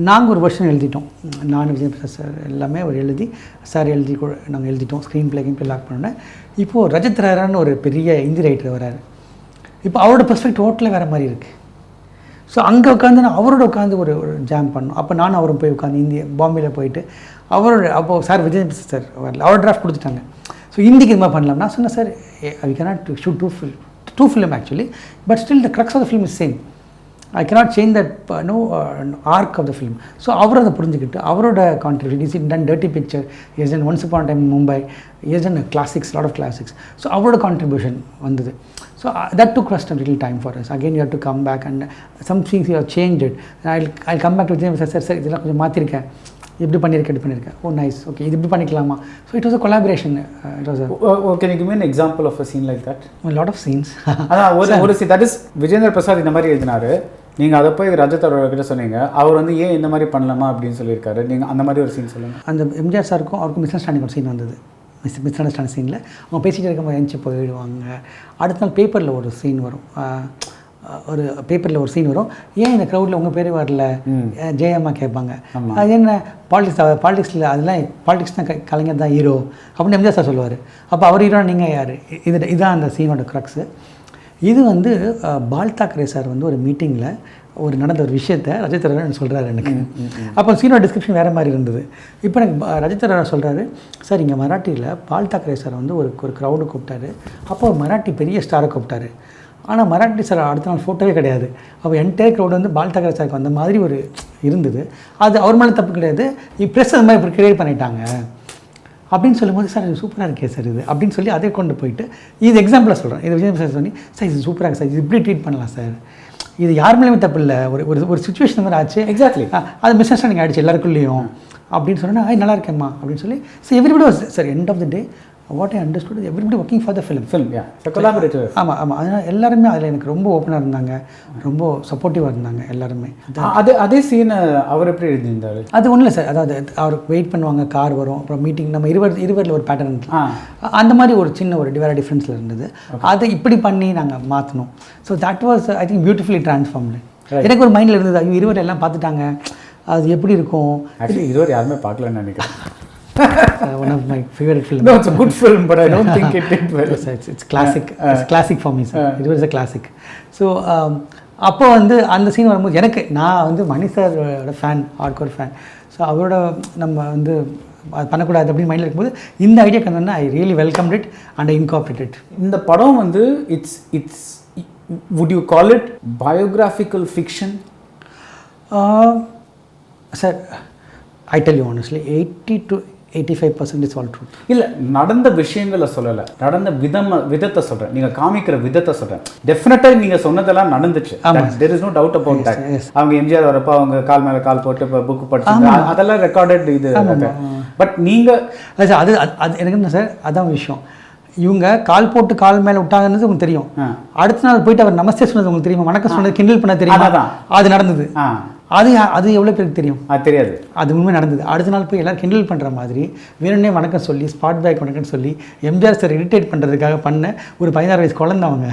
நாங்கள் ஒரு வருஷன் எழுதிட்டோம். நான் விஜய் பிரசாத் சார் எல்லாமே ஒரு எழுதி சார் எழுதி கூட நாங்கள் எழுதிட்டோம். ஸ்க்ரீன் பிளே லாக் பண்ணோன்னே இப்போது ரஜத் ராரான்னு ஒரு பெரிய ஹிந்தி ரைட்டர் வராரு. இப்போ அவரோட பெர்ஸ்பெக்ட் டோட்டலாக வேறு மாதிரி இருக்குது. ஸோ அங்கே உட்காந்து நான் அவரோட உட்காந்து ஒரு ஜாம் பண்ணோம். அப்போ நானும் அவரும் போய் உட்காந்து இந்திய பாம்பேயில் போயிட்டு அவரோட அப்போது சார் விஜய் சார் வரல, அவர் டிராஃப்ட் கொடுத்துட்டாங்க. ஸோ ஹிந்திக்கு இது மாதிரி பண்ணலாம். நான் சொன்னேன், sir I cannot shoot two film actually, but still the crux of the film is same. I cannot change that arc of the film. So அவர் அதை புரிஞ்சுக்கிட்டு அவரோட contribution is in done dirty picture, is done once upon time Mumbai, is done classics, lot of classics. So அவரோட contribution வந்தது. So that took us a little time for us. Again, you have to come back and some things you have changed it. I'll come back to them and say, sir, இதெல்லாம் கொஞ்சம் மாற்றிருக்கேன், இப்படி பண்ணியிருக்கேன். ஓ nice, okay, இது இப்படி பண்ணிக்கலாமா? So it was a collaboration. It was can you give me an example of a scene like that? A lot of scenes. அதான் ஒரு scene that is Vijender Prasad இந்த மாதிரி எழுதினாரு, நீங்கள் அதை போய் ரஜத் அவர்கிட்ட சொன்னீங்க, அவர் வந்து ஏன் இந்த மாதிரி பண்ணலாமா அப்படின்னு சொல்லியிருக்காரு. நீங்கள் அந்த மாதிரி ஒரு சீன் சொல்லுங்கள். அந்த எம்ஜிஆர் சாருக்கும் அவருக்கும் மிஸ் அண்டர்ஸ்டாண்டிங் ஒரு சீன் வந்தது. மிஸ் அண்டர்ஸ்டாண்டிங் சீனில் அவங்க பேசிகிட்டு இருக்கும்போது எழுந்துச்சு போயிடுவாங்க. அடுத்த நாள் பேப்பரில் ஒரு சீன் வரும், ஏன் இந்த க்ரௌடில் உங்கள் பேர் வரல, ஜெயம்மா கேட்பாங்க. அது என்ன பாலிடிக்ஸில் அதெல்லாம் பாலிடிக்ஸ் தான், கலைஞர் தான் ஹீரோ அப்படின்னு எம்ஜிஆர் சார் சொல்லுவார். அப்போ அவர் ஹீரோ, நீங்கள் யார்? இதுதான் அந்த சீனோட க்ரக்ஸு. இது வந்து பால் தாக்கரே சார் வந்து ஒரு மீட்டிங்கில் நடந்த ஒரு விஷயத்தை ரஜத் ராரா சொல்கிறாரு எனக்கு. அப்போ சீனோட டிஸ்கிரிப்ஷன் வேறு மாதிரி இருந்தது. இப்போ எனக்கு ரஜத் ராரா சொல்கிறாரு, சார் இங்கே மராட்டியில் பால் தாக்கரே சார் வந்து ஒரு க்ரௌடு கூப்பிட்டாரு. அப்போ ஒரு மராட்டி பெரிய ஸ்டாரை கூப்பிட்டாரு. ஆனால் மராட்டி சார் அடுத்த நாள் ஃபோட்டோவே கிடையாது. அப்போ என்டையர் க்ரௌடு வந்து பால் தாக்கரே சாருக்கு அந்த மாதிரி ஒரு இருந்தது. அது அவர் மேலே தப்பு கிடையாது, ப்ரெஸ் அது மாதிரி கிரியேட் பண்ணிட்டாங்க அப்படின்னு சொல்லும்போது, சார் இது சூப்பராக இருக்கே சார் இது அப்படின்னு சொல்லி அதை கொண்டு போயிட்டு இது எக்ஸாம்பிளாக சொல்கிறேன். இது விஜய் சார் சொல்லி, சார் இது சூப்பராக இருக்குது சார், இது இப்படி ட்ரீட் பண்ணலாம் சார், இது யார் மேலேயுமே தப்பு இல்லை, ஒரு சுச்சுவேஷன் மாதிரி ஆச்சு. எக்ஸாக்ட்லி அது மிஸ் அண்டர்ஸ்டாண்டிங் ஆகிடுச்சு எல்லாருக்குள்ளேயும் அப்படின்னு சொன்னால், நல்லா இருக்கேம்மா அப்படின்னு சொல்லி. So everybody was, sir end of the day what I understood everybody working for the film collaborative. ஆமாம் அதனால் எல்லாருமே அதில் எனக்கு ரொம்ப ஓப்பனாக இருந்தாங்க, ரொம்ப சப்போர்ட்டிவாக இருந்தாங்க எல்லாருமே. அதே சீனை அவர் எப்படி எழுதியிருந்தாரு? அது ஒன்றும் இல்லை சார், அதாவது அவர் வெயிட் பண்ணுவாங்க, கார் வரும், அப்புறம் மீட்டிங், நம்ம இருவரில் ஒரு பேட்டர்ன் அந்த மாதிரி ஒரு சின்ன ஒரு வேறு டிஃப்ரென்ஸில் இருந்தது. அதை இப்படி பண்ணி நாங்கள் மாற்றினோம். So that was I think beautifully transformed. எனக்கு ஒரு மைண்டில் இருந்தது, ஐயோ இருவர் எல்லாம் பார்த்துட்டாங்க, அது எப்படி இருக்கும். ஆக்சுவலி இருவர் யாருமே பார்க்கலன்னு நினைக்கிறேன். One of my favorite films. No, it's a good film, but I don't think it did well. It's classic. It's classic for me, sir. It was a classic. So அப்போ வந்து அந்த சீன் வரும்போது எனக்கு, நான் வந்து மணி சாரோட ஃபேன், ஹார்ட்கோர் ஃபேன். ஸோ அவரோட நம்ம வந்து அது பண்ணக்கூடாது அப்படின்னு மைண்டில் இருக்கும்போது இந்த ஐடியா கண்டோன்னா I really welcome it and I incorporated. இந்த படம் வந்து it's would you call it biographical fiction? Sir, I tell you honestly, 80 to 85% is all truth. இல்லை, நடந்த விஷயங்களை சொல்லலை, நடந்த விதத்தை சொல்கிறேன், நீங்கள் காமிக்கிற விதத்தை சொல்கிறேன். டெஃபினட்டாக நீங்கள் சொன்னதெல்லாம் நடந்துச்சு. there is no doubt about that. அவங்க எம்ஜிஆர் வரப்போ அவங்க கால் மேலே கால் போட்டு இப்போ புக்கு படிச்சு அதெல்லாம் ரெக்கார்டட் இது. பட் நீங்கள் அது எனக்கு என்ன சார், அதான் விஷயம். இவங்க கால் போட்டு கால் மேலே விட்டாங்கன்னு உங்களுக்கு தெரியும். அடுத்த நாள் போயிட்டு அவர் நமஸ்தே சொன்னது உங்களுக்கு தெரியுமா, வணக்கம் சொன்னது, கிண்டல் பண்ண தெரியுமா, அது நடந்தது. அது எவ்வளோ பேருக்கு தெரியும்? அது தெரியாது. அது உண்மை நடந்தது. அடுத்த நாள் போய் எல்லோரும் கிண்டல் பண்ணுற மாதிரி வேணுன்னே வணக்கம் சொல்லி ஸ்பாட் பேக் வணக்கம்னு சொல்லி எம்ஜிஆர் சார் இரிட்டேட் பண்ணுறதுக்காக பண்ண ஒரு 16 வயசு குழந்தவங்க.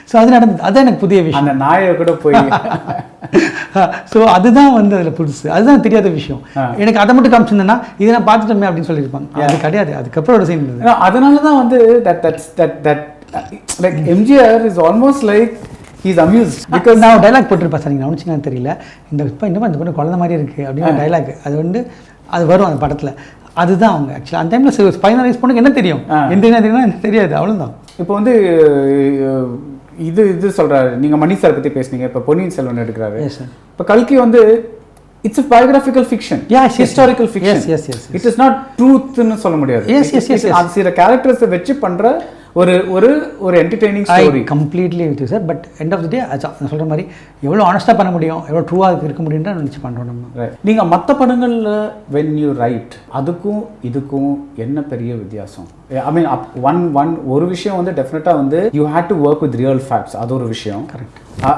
ஸோ அது நடந்தது. அதுதான் எனக்கு புதிய விஷயம். அந்த நாயை கூட போய் ஸோ அதுதான் வந்து அதில் புதுசு, அதுதான் தெரியாத விஷயம். எனக்கு அதை மட்டும் காமிச்சிருந்தேன்னா இதை நான் பார்த்துட்டோமே அப்படின்னு சொல்லியிருப்பாங்க. அது கிடையாது. அதுக்கப்புறம் ஒரு சீன் இருந்தது. அதனால தான் வந்து like MGR is almost like he's amused because நான் டைலாக் போட்டிருப்பேன் சார், நீங்கள் கவனிச்சிங்கன்னு தெரியல, இன்னும் அந்த பொண்ணு குழந்தை மாதிரி இருக்குது அப்படின்னு டைலாக் அது வந்து அது வரும் அந்த படத்தில். அதுதான் அவங்க ஆக்சுவலாக அந்த டைமில் 15 வயசு பொண்ணுக்கு என்ன தெரியும், எந்த என்ன தெரியுமா எனக்கு தெரியாது, அவ்வளோதான். இப்போ வந்து இது சொல்கிறாரு, நீங்கள் மணி சார் பற்றி பேசுனீங்க, இப்போ பொன்னியின் செல்வன் எடுக்கிறாரு. இப்போ கல்கி வந்து it's a biographical fiction, historical fiction. It is not truth ன்னு சொல்ல முடியாது. அது சில கேரக்டர்ஸை வச்சு பண்ணுற ஒரு entertaining story. Completely with sir. But end of the day நான் சொல்கிற மாதிரி எவ்வளோ ஆனஸ்ட்டாக பண்ண முடியும், எவ்வளோ ட்ரூவாக இருக்க முடியும்னு நினச்சி பண்ணுறோம் நம்ம. நீங்கள் மற்ற படங்களில் when you write அதுக்கும் இதுக்கும் என்ன பெரிய வித்தியாசம்? ஐ மீன் ஒரு விஷயம் வந்து டெஃபினட்டாக வந்து you had to work with real facts, அது ஒரு விஷயம். கரெக்ட்.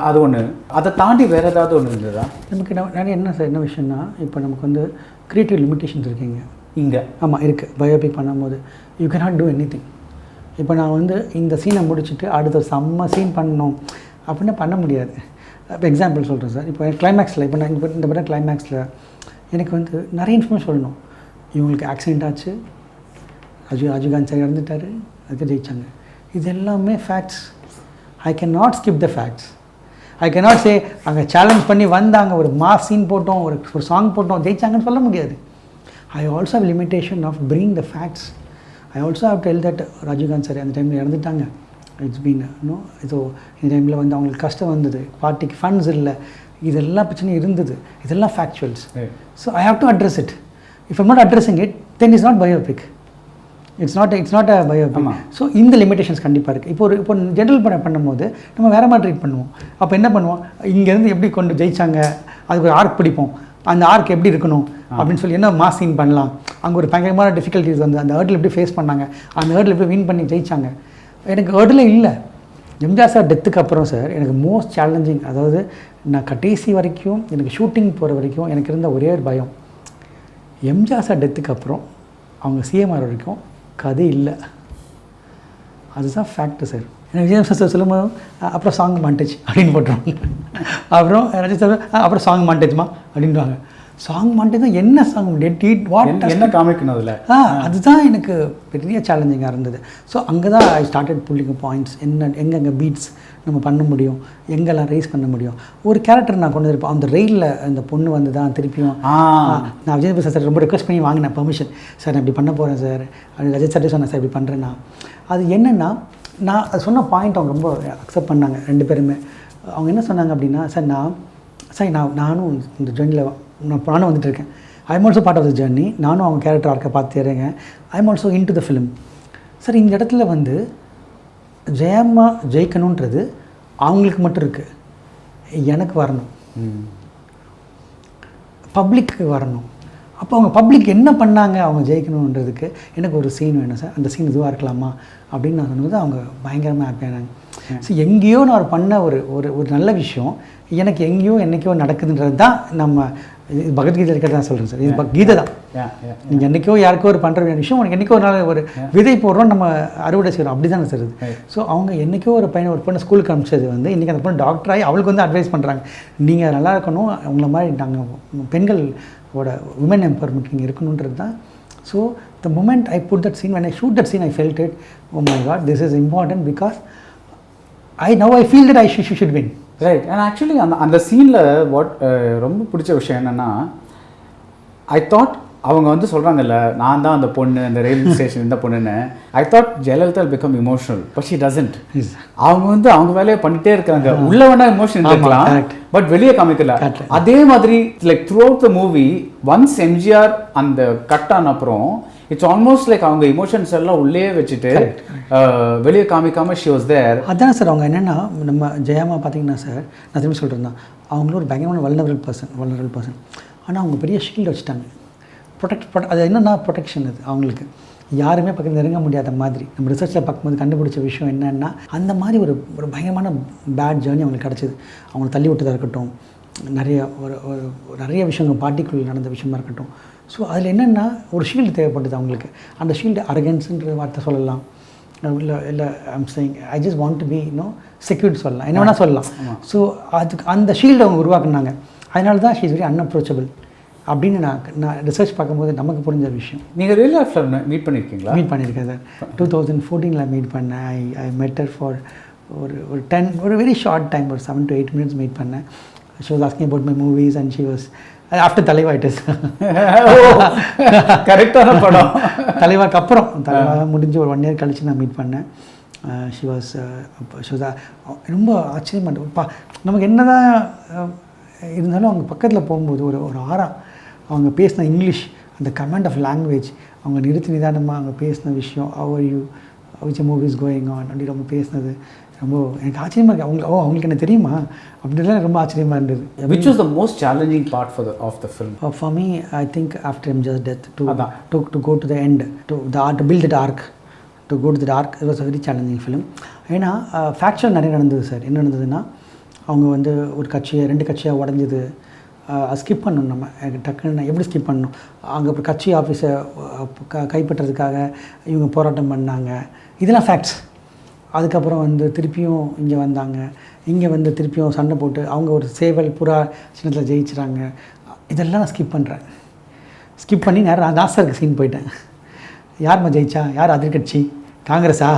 அது ஒன்று. அதை தாண்டி வேறு ஏதாவது ஒன்று இருந்ததா? நமக்கு நிறைய என்ன சார், என்ன விஷயம்னா இப்போ நமக்கு வந்து க்ரியேட்டிவ் லிமிட்டேஷன்ஸ் இருக்குங்க இங்கே. ஆமாம் இருக்குது. பயோபிக் பண்ணும்போது you can not do anything. இப்போ நான் வந்து இந்த சீனை முடிச்சுட்டு அடுத்த செம்ம சீன் பண்ணணும் அப்படின்னா பண்ண முடியாது. இப்போ எக்ஸாம்பிள் சொல்கிறேன் சார். இப்போ கிளைமேக்ஸில் இப்போ நான் இந்த படம் கிளைமேக்ஸில் எனக்கு வந்து நிறைய இன்ஃபர்மேஷன் சொல்லணும். இவங்களுக்கு ஆக்சிடென்ட் ஆச்சு, ராஜீவ்காந்த் சார் இறந்துட்டார், அதுக்கு ஜெயிச்சாங்க. இது எல்லாமே facts. I can not skip the facts. I can not சே அங்கே சேலஞ்ச் பண்ணி வந்தாங்க, ஒரு மாஸ் சீன் போட்டோம், ஒரு சாங் போட்டோம், ஜெயிச்சாங்கன்னு சொல்ல முடியாது. I also have limitation of bring the facts. I also have tell that Rajiv Gandhi sir அந்த டைமில் இறந்துட்டாங்க, இட்ஸ் பீன் நோ. ஸோ இந்த டைமில் வந்து அவங்களுக்கு கஷ்டம் வந்தது, பார்ட்டிக்கு ஃபண்ட்ஸ் இல்லை, இதெல்லாம் பிரச்சனையும் இருந்தது, இதெல்லாம் factuals. So I have to address it. If I'm not addressing it then it's not biopic. It's not a biopic. So இந்த லிமிடேஷன்ஸ் கண்டிப்பாக இருக்குது. இப்போ ஜென்ரல் பண்ணும்போது நம்ம வேறு மாதிரி ட்ரீட் பண்ணுவோம். அப்போ என்ன பண்ணுவோம், இங்கேருந்து எப்படி கொண்டு ஜெயிச்சாங்க, அதுக்கு ஒரு ஆர்க் பிடிப்போம், அந்த ஆர்க் எப்படி இருக்கணும் அப்படின்னு சொல்லி என்ன மாஸ் சீன் பண்ணலாம், அங்கே ஒரு பயங்கரமான டிஃபிகல்ட்டிஸ் வந்து அந்த ஹர்டில் எப்படி ஃபேஸ் பண்ணாங்க, அந்த ஹர்டில் எப்படி வின் பண்ணி ஜெயிச்சாங்க. எனக்கு ஹர்டில் இல்லை. எம்ஜிஆர் சார் டெத்துக்கு அப்புறம் சார் எனக்கு மோஸ்ட் சேலஞ்சிங், அதாவது நான் கடைசி வரைக்கும் எனக்கு ஷூட்டிங் போகிற வரைக்கும் எனக்கு இருந்த ஒரே ஒரு பயம், எம்ஜிஆர் சார் டெத்துக்கு அப்புறம் அவங்க சிஎம்ஆர் வரைக்கும் கதை இல்லை. அதுதான் ஃபேக்ட்டு சார். எனக்கு விஜய் சார் சொல்லும்போது அப்புறம் சாங் மாண்டேஜ் அப்படின்னு போட்டுருவாங்க. அப்புறம் ரஜினி சார் அப்புறம் சாங் மாண்டேஜ்மா அப்படின்வாங்க. சாங் மாண்டேஜ் தான் என்ன சாங், என்ன காமிக்கணும் அதில். அதுதான் எனக்கு பெரிய சேலஞ்சிங்காக இருந்தது. ஸோ அங்கே தான் ஐ ஸ்டார்டட் புல்லிங் பாயிண்ட்ஸ், எங்கெங்கே பீட்ஸ் நம்ம பண்ண முடியும், எங்கெல்லாம் ரைஸ் பண்ண முடியும். ஒரு கேரக்டர் நான் கொண்டு இருப்பேன், அந்த ரெயிலில் அந்த பொண்ணு வந்து தான் திருப்பியும் நான் விஜய் சார் ரொம்ப ரெக்வஸ்ட் பண்ணி வாங்கினேன் பெர்மிஷன், சார் நான் இப்படி பண்ண போகிறேன் சார் அப்படின்னு. ரஜித் சார்ட்டே சொன்னேன், சார் இப்படி பண்ணுறேன்னா. அது என்னென்னா நான் அது சொன்ன பாயிண்ட் அவங்க ரொம்ப அக்செப்ட் பண்ணாங்க 2 பேருமே. அவங்க என்ன சொன்னாங்க அப்படின்னா, சார் நானும் இந்த ஜேர்னியில் நானும் வந்துட்டுருக்கேன். I am also part of the journey. நானும் அவங்க கேரக்டர் ஆர்க்கை பார்த்து தரேங்க. I am also into the film. Sir இந்த இடத்துல வந்து ஜெயம்மா ஜெயிக்கணுன்றது அவங்களுக்கு மட்டும் இருக்குது, எனக்கு வரணும், பப்ளிக்கு வரணும். அப்போ அவங்க பப்ளிக் என்ன பண்ணாங்க அவங்க ஜெயிக்கணுன்றதுக்கு எனக்கு ஒரு சீன் வேணும் சார், அந்த சீன் இதுவாக இருக்கலாமா அப்படின்னு நான் சொன்னது அவங்க பயங்கரமாக ஹாப்பியானாங்க. ஸோ எங்கேயோ நான் பண்ண ஒரு ஒரு ஒரு நல்ல விஷயம் எனக்கு எங்கேயோ என்றைக்கோ நடக்குதுன்றது தான் நம்ம இது பகவத்கீதை இருக்கிறது தான் சொல்கிறேன் சார். இது கீதை தான். நீங்கள் என்றைக்கோ யாருக்கோ ஒரு பண்ணுற விஷயம் உனக்கு என்றைக்கோ ஒரு நாள் ஒரு விதை போடுறோம், நம்ம அறுவடை செய்கிறோம், அப்படி தானே சார் இது. ஸோ அவங்க என்றைக்கோ ஒரு பையனை ஒரு பொண்ணு ஸ்கூலுக்கு அனுப்பிச்சது வந்து இன்றைக்கி அந்த பொண்ணு டாக்டர் ஆகி அவளுக்கு வந்து அட்வைஸ் பண்ணுறாங்க, நீங்கள் நல்லா இருக்கணும், அவங்கள மாதிரி நாங்கள் பெண்களோட உமன் எம்பவர்மெண்ட் நீங்கள் இருக்கணுன்றது தான். So the moment I put that scene when I shoot that scene I felt it, oh my god, this is important because I feel that I should win. Right. And actually அந்த சீனில் ரொம்ப பிடிச்ச விஷயம் என்னென்னா, I thought அவங்க வந்து சொல்கிறாங்கல்ல நான் தான் அந்த பொண்ணு அந்த ரயில்வே ஸ்டேஷன் இந்த பொண்ணுன்னு, I thought Jayalalithaa become emotional, but she doesn't. அவங்க வந்து அவங்க வேலையை பண்ணிட்டே இருக்காங்க, உள்ள வேணா இமோஷன் இருக்கலாம் பட் வெளியே காமிக்கல. அதே மாதிரி like through out the movie once MGR அந்த கட் ஆன அப்புறம் இட்ஸ் ஆல்மோஸ்ட் லைக் அவங்க இமோஷன்ஸ் எல்லாம் உள்ளே வச்சுட்டு வெளியே காமிக்காம ஷி வாஸ் தேர். அதான் சார் அவங்க என்னென்னா நம்ம ஜெயம்மா பார்த்தீங்கன்னா சார் நான் திரும்பி சொல்கிறேன் தான், அவங்களும் ஒரு பயங்கரமான வல்னரபிள் பர்சன். ஆனால் அவங்க பெரிய ஷீல்டு வச்சுட்டாங்க, அது என்னென்னா ப்ரொடெக்ஷன். அது அவங்களுக்கு யாருமே பக்கத்தில் நெருங்க முடியாத மாதிரி நம்ம ரிசர்ச்சில் பார்க்கும்போது கண்டுபிடிச்ச விஷயம் என்னென்னா அந்த மாதிரி ஒரு ஒரு பயங்கரமான பேட் ஜேர்னி அவங்களுக்கு கிடச்சிது. அவங்களை தள்ளி விட்டதாக இருக்கட்டும், நிறைய விஷயங்கள் பார்ட்டிக்குள்ள நடந்த விஷயமா இருக்கட்டும். ஸோ அதில் என்னென்னா ஒரு ஷீல்டு தேவைப்பட்டது அவங்களுக்கு. அந்த ஷீல்டு அரகன்ஸுன்ற வார்த்தை சொல்லலாம், இல்லை I'm saying I just want to be secured சொல்லலாம், என்ன வேணால் சொல்லலாம். ஸோ அதுக்கு அந்த ஷீல்டு அவங்க உருவாக்குனாங்க. அதனால தான் ஷீ இஸ் வெரி அன்அப்ரோச்சபிள் அப்படின்னு நான் ரிசர்ச் பார்க்கும்போது நமக்கு புரிஞ்ச விஷயம். நீங்கள் ரியல் லைஃப்பில் மீட் பண்ணியிருக்கீங்களா? மீட் பண்ணியிருக்கேன் சார். 2014 மீட் பண்ணேன். ஐ மெட்டர் ஃபார் ஒரு வெரி ஷார்ட் டைம், ஒரு 7 to 8 minutes மீட் பண்ணேன். She was asking about my movies and she was after தலைவா இட் இஸ் கரெக்டான படம். தலைவாக்கு அப்புறம் தலைவா முடிஞ்சு ஒரு 1 year கழிச்சு நான் மீட் பண்ணேன். ஷி வாஸ் ரொம்ப ஆச்சரியமாக நமக்கு என்ன தான் இருந்தாலும் அவங்க பக்கத்தில் போகும்போது ஒரு ஆறா அவங்க பேசின இங்கிலீஷ், அந்த கமெண்ட் ஆஃப் லாங்குவேஜ், அவங்க நிதானமாக அவங்க பேசின விஷயம், அவர் you which movies going on அப்படி ரொம்ப பேசினது ரொம்ப எனக்கு ஆச்சரியமாக இருக்குது. அவங்களுக்கு என்ன தெரியுமா அப்படிலாம் ரொம்ப ஆச்சரியமாக இருந்தது. Which was the most challenging part of the film? For me, I think after MJ's death to go to the end, to build that arc, to go to that arc, it was a very challenging film. ஏன்னா factual நிறைய நடந்தது sir. என்ன நடந்ததுன்னா அவங்க வந்து ஒரு கட்சியை 2 கட்சியாக உடஞ்சது, ஸ்கிப் பண்ணணும். நம்ம டக்குன்னு எப்படி ஸ்கிப் பண்ணணும், அங்கே அப்புறம் கட்சி ஆஃபீஸை கைப்பற்றுறதுக்காக இவங்க போராட்டம் பண்ணாங்க, இதெல்லாம் ஃபேக்ட்ஸ். அதுக்கப்புறம் வந்து திருப்பியும் இங்கே வந்தாங்க, இங்கே வந்து திருப்பியும் சண்டை போட்டு அவங்க ஒரு சேவல் புறா சின்னத்தில் ஜெயிச்சுறாங்க. இதெல்லாம் நான் ஸ்கிப் பண்ணி நேரம் நாசருக்கு சீன் போயிட்டேன். யார்மா ஜெயிச்சா, யார் எதிர்கட்சி, காங்கிரஸா,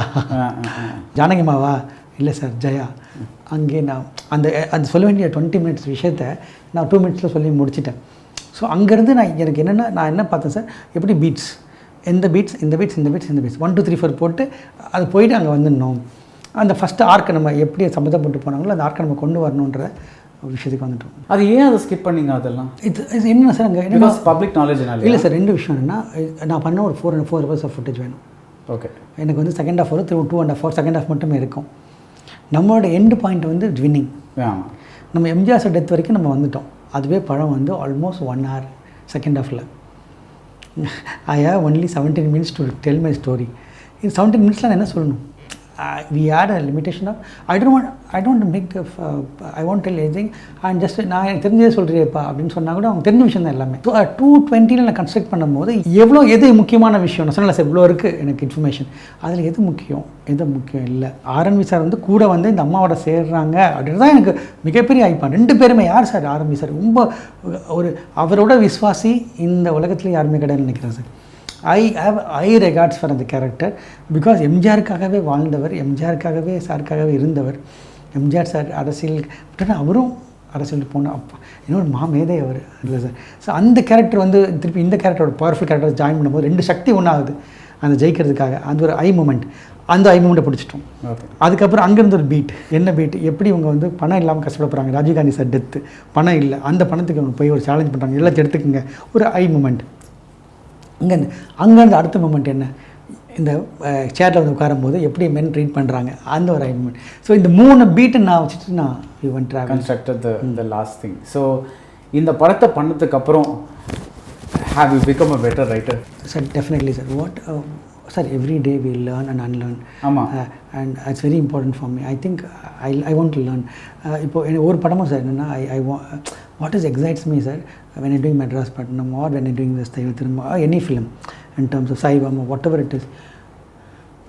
ஜானகிமாவா, இல்லை சார் ஜெயா. அங்கே நான் அந்த சொல்ல வேண்டிய 20 minutes விஷயத்தை நான் 2 minutes சொல்லி முடிச்சிட்டேன். ஸோ அங்கேருந்து எனக்கு என்னென்னா நான் என்ன பார்த்தேன் சார், எப்படி பீட்ஸ், இந்த பீட்ஸ் 1 2 3 4 போட்டு அது போயிட்டு அங்கே வந்துடணும். அந்த ஃபஸ்ட்டு ஆர்க்கை நம்ம எப்படி சம்மந்தப்பட்டு போனாங்களோ அந்த ஆர்க்கை நம்ம கொண்டு வரணுன்ற ஒரு விஷயத்துக்கு வந்துட்டோம். அது ஏன் அதை ஸ்கிப் பண்ணிங்க? அதெல்லாம் இது என்ன சார், அங்கே என்ன பப்ளிக் நாலேஜ்னால இல்லை சார். 2 விஷயம் என்னென்னா, நான் பண்ண ஒரு 4 hours ஆஃப் ஃபுட்டேஜ் வேணும். ஓகே, எனக்கு வந்து செகண்ட் ஹாஃப் வரும், 2.5 hours செகண்ட் ஹாஃப் மட்டுமே இருக்கும். நம்மளோட எண்டு பாயிண்ட் வந்து வின்னிங். நம்ம எம்ஜிஆர் டெத் வரைக்கும் நம்ம வந்துட்டோம். அதுவே படம் வந்து ஆல்மோஸ்ட் 1 hour செகண்ட் ஹாஃபில். I have only 17 minutes to tell my story. இது 17 minutesல நான் என்ன சொல்லணும்? we had a limitation of I don't make the I won't tell anything and just நான் எனக்கு தெரிஞ்சதே சொல்கிறேப்பா அப்படின்னு சொன்னால் கூட அவங்க தெரிஞ்ச விஷயம் தான் எல்லாமே. ஸோ 220 நான் கன்ஸ்ட்ரக்ட் பண்ணும்போது எது முக்கியமான விஷயம் நான் சொன்னல சார், இவ்வளோ இருக்குது எனக்கு இன்ஃபர்மேஷன், அதில் எது முக்கியம் இல்லை. ஆர்என்வி சார் வந்து கூட வந்து இந்த அம்மாவோட சேர்றாங்க அப்படின்னு தான் எனக்கு மிகப்பெரிய ஐப்பான். 2 பேருமே யார் சார், ஆர்என்வி சார் ரொம்ப ஒரு அவரோட விஸ்வாசி இந்த உலகத்தில் யாருமே கிடையாதுன்னு நினைக்கிறேன் sir. I have high regards for the character because எம்ஜிஆருக்காகவே வாழ்ந்தவர், எம்ஜிஆருக்காகவே சாருக்காகவே இருந்தவர். எம்ஜிஆர் சார் அரசியல் அவரும் அரசியல் போன அப்பா இன்னொரு மாமேதை அவர் இல்லை சார். ஸோ அந்த கேரக்டர் வந்து திருப்பி இந்த கேரக்டரோட பவர்ஃபுல் கேரக்டர் ஜாயின் பண்ணும்போது 2 சக்தி ஒன்றாகுது அந்த ஜெயிக்கிறதுக்காக. அந்த ஒரு அந்த ஐ மூமெண்ட்டை பிடிச்சிட்டோம். அதுக்கப்புறம் அங்கேருந்து ஒரு பீட், என்ன பீட், எப்படி இவங்க வந்து பணம் இல்லாமல் கஷ்டப்பட போகிறாங்க. ராஜீவ்காந்தி சார் டெத்து, பணம் இல்லை, அந்த பணத்துக்கு அவங்க போய் ஒரு சேலஞ்ச் பண்ணுறாங்க, எல்லாத்தையும் எடுத்துக்கோங்க, ஒரு மூமெண்ட். அங்கேருந்து அடுத்த மூமெண்ட் என்ன, இந்த சேரில் வந்து உட்காரும்போது எப்படி மென் ட்ரீட் பண்ணுறாங்க, அந்த ஒரு மூமெண்ட். ஸோ இந்த 3 பீட்டு நான் வச்சுட்டு நான் even travel constructed the last thing. So இந்த படத்தை பண்ணதுக்கப்புறம் have you become a better writer? Sir, definitely, sir. Sir, every day we learn and unlearn. And it's very important for me. I think I want to learn. இப்போ ஒரு படமும் sir என்னென்னா what excites me, sir, when I'm doing Madras Patnam or when I'm doing this Thaivathiram or any film in terms of Saivam or whatever it is,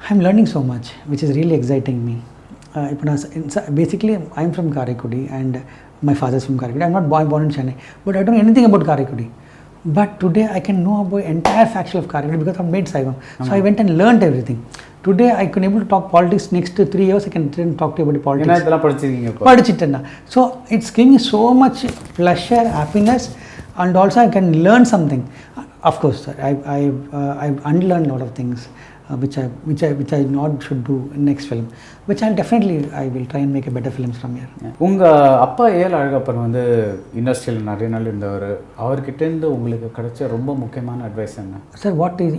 I'm learning so much, which is really exciting me. Basically, I'm from Karaikudi and my father's from Karaikudi. I'm not born in Chennai, but I don't know anything about Karaikudi. But today I can know about entire factual of Karaikudi because I've made Saivam. So I went and learned everything. Today I can able to talk politics. Next 3 years I can talk to you about politics. என்ன இதெல்லாம் படிச்சிருக்கீங்க இப்போ? படிச்சிட்டேன்னா. So it's giving me so much pleasure, happiness, and also I can learn something. Of course, sir, I've unlearned a lot of things. Which I not should do in next film, which I will try and make a better films from here. உங்கள் அப்பா ஏல் அழகப்பன் வந்து இண்டஸ்ட்ரியில் நிறைய நாள் இருந்தவர். அவர்கிட்டேருந்து உங்களுக்கு கிடைச்ச ரொம்ப முக்கியமான அட்வைஸ் என்ன? Sir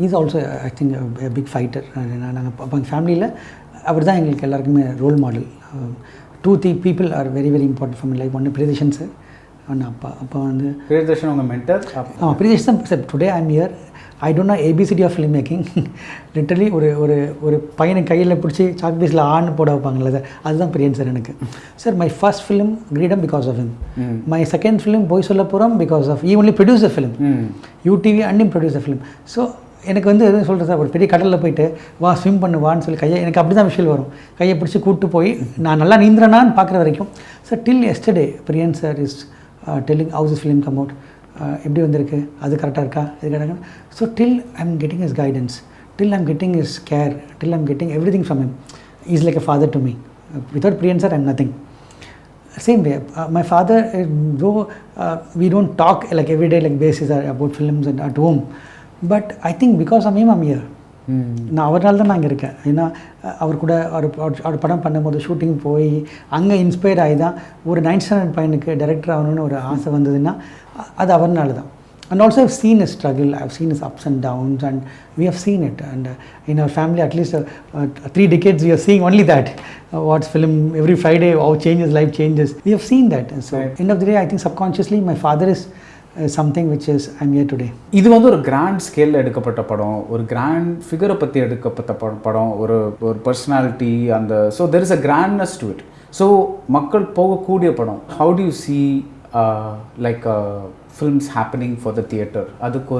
is also I think big fighter. நாங்கள் ஃபேமிலியில் அவர் தான் எங்களுக்கு எல்லாருக்குமே role model. 2 people are very very important for my life. ஒன்று பிரியதர்ஷன் சார், ஒன்று அப்பா வந்து பிரியதர்ஷன் உங்கள் mentor. Priyadarshan sir. Today I am here. I don't know ABCD of film making. Literally ஒரு பையனை கையில் பிடிச்சி சாக் பீஸில் ஆன்னு போட வைப்பாங்கள்ல சார், அதுதான் பிரியன் சார் எனக்கு. Sir my first film Kireedam because of him. My second film Poi Solla Pogirom because of he only produce a film. UTV and produce a film. So எனக்கு வந்து எதுவும் சொல்கிறேன் சார், ஒரு பெரிய கடலில் போயிட்டு வா ஸ்விம் பண்ணுவான்னு சொல்லி எனக்கு அப்படி தான் விஷயம் வரும். கையை பிடிச்சி கூப்பிட்டு போய் நான் நல்லா நீந்துறேனான்னு பார்க்குற வரைக்கும் sir till yesterday Priyan sir is telling how's is film come out, எப்படி வந்திருக்கு, அது கரெக்டாக இருக்கா, இது கரெக்டாக. So till I'm getting his guidance, till I'm getting his care, till I'm getting everything from him. Is like a father to me. Without Priyan sir I'm nothing. Same way, my father, though we don't talk like every day like basis about films and at home, but I think because of him I'm here. நான் அவரால் தான் நான் இங்கே இருக்கேன். ஏன்னா அவர் கூட அவர் படம் பண்ணும்போது ஷூட்டிங் போய் அங்கே இன்ஸ்பயர் ஆகி தான் ஒரு 9th standard பையனுக்கு டைரக்டர் ஆகணும்னு ஒரு ஆசை வந்ததுன்னா அது அவர்னால தான். And also I've seen his struggle, I've seen his ups and downs, and we have seen it. And in our family, at least 3 decades, we are seeing only that. What's film, every Friday, how changes, life changes. We have seen that. And so, end of the day, I think subconsciously, my father is something which is I'm here today. இது வந்து ஒரு grand ஸ்கேலில் எடுக்கப்பட்ட படம், ஒரு grand ஃபிகரை பற்றி எடுக்கப்பட்ட படம், ஒரு பர்சனாலிட்டி, அந்த so there is a grandness to it. So மக்கள் போகக்கூடிய படம். How to you see like films happening for the theatre? அதுக்கு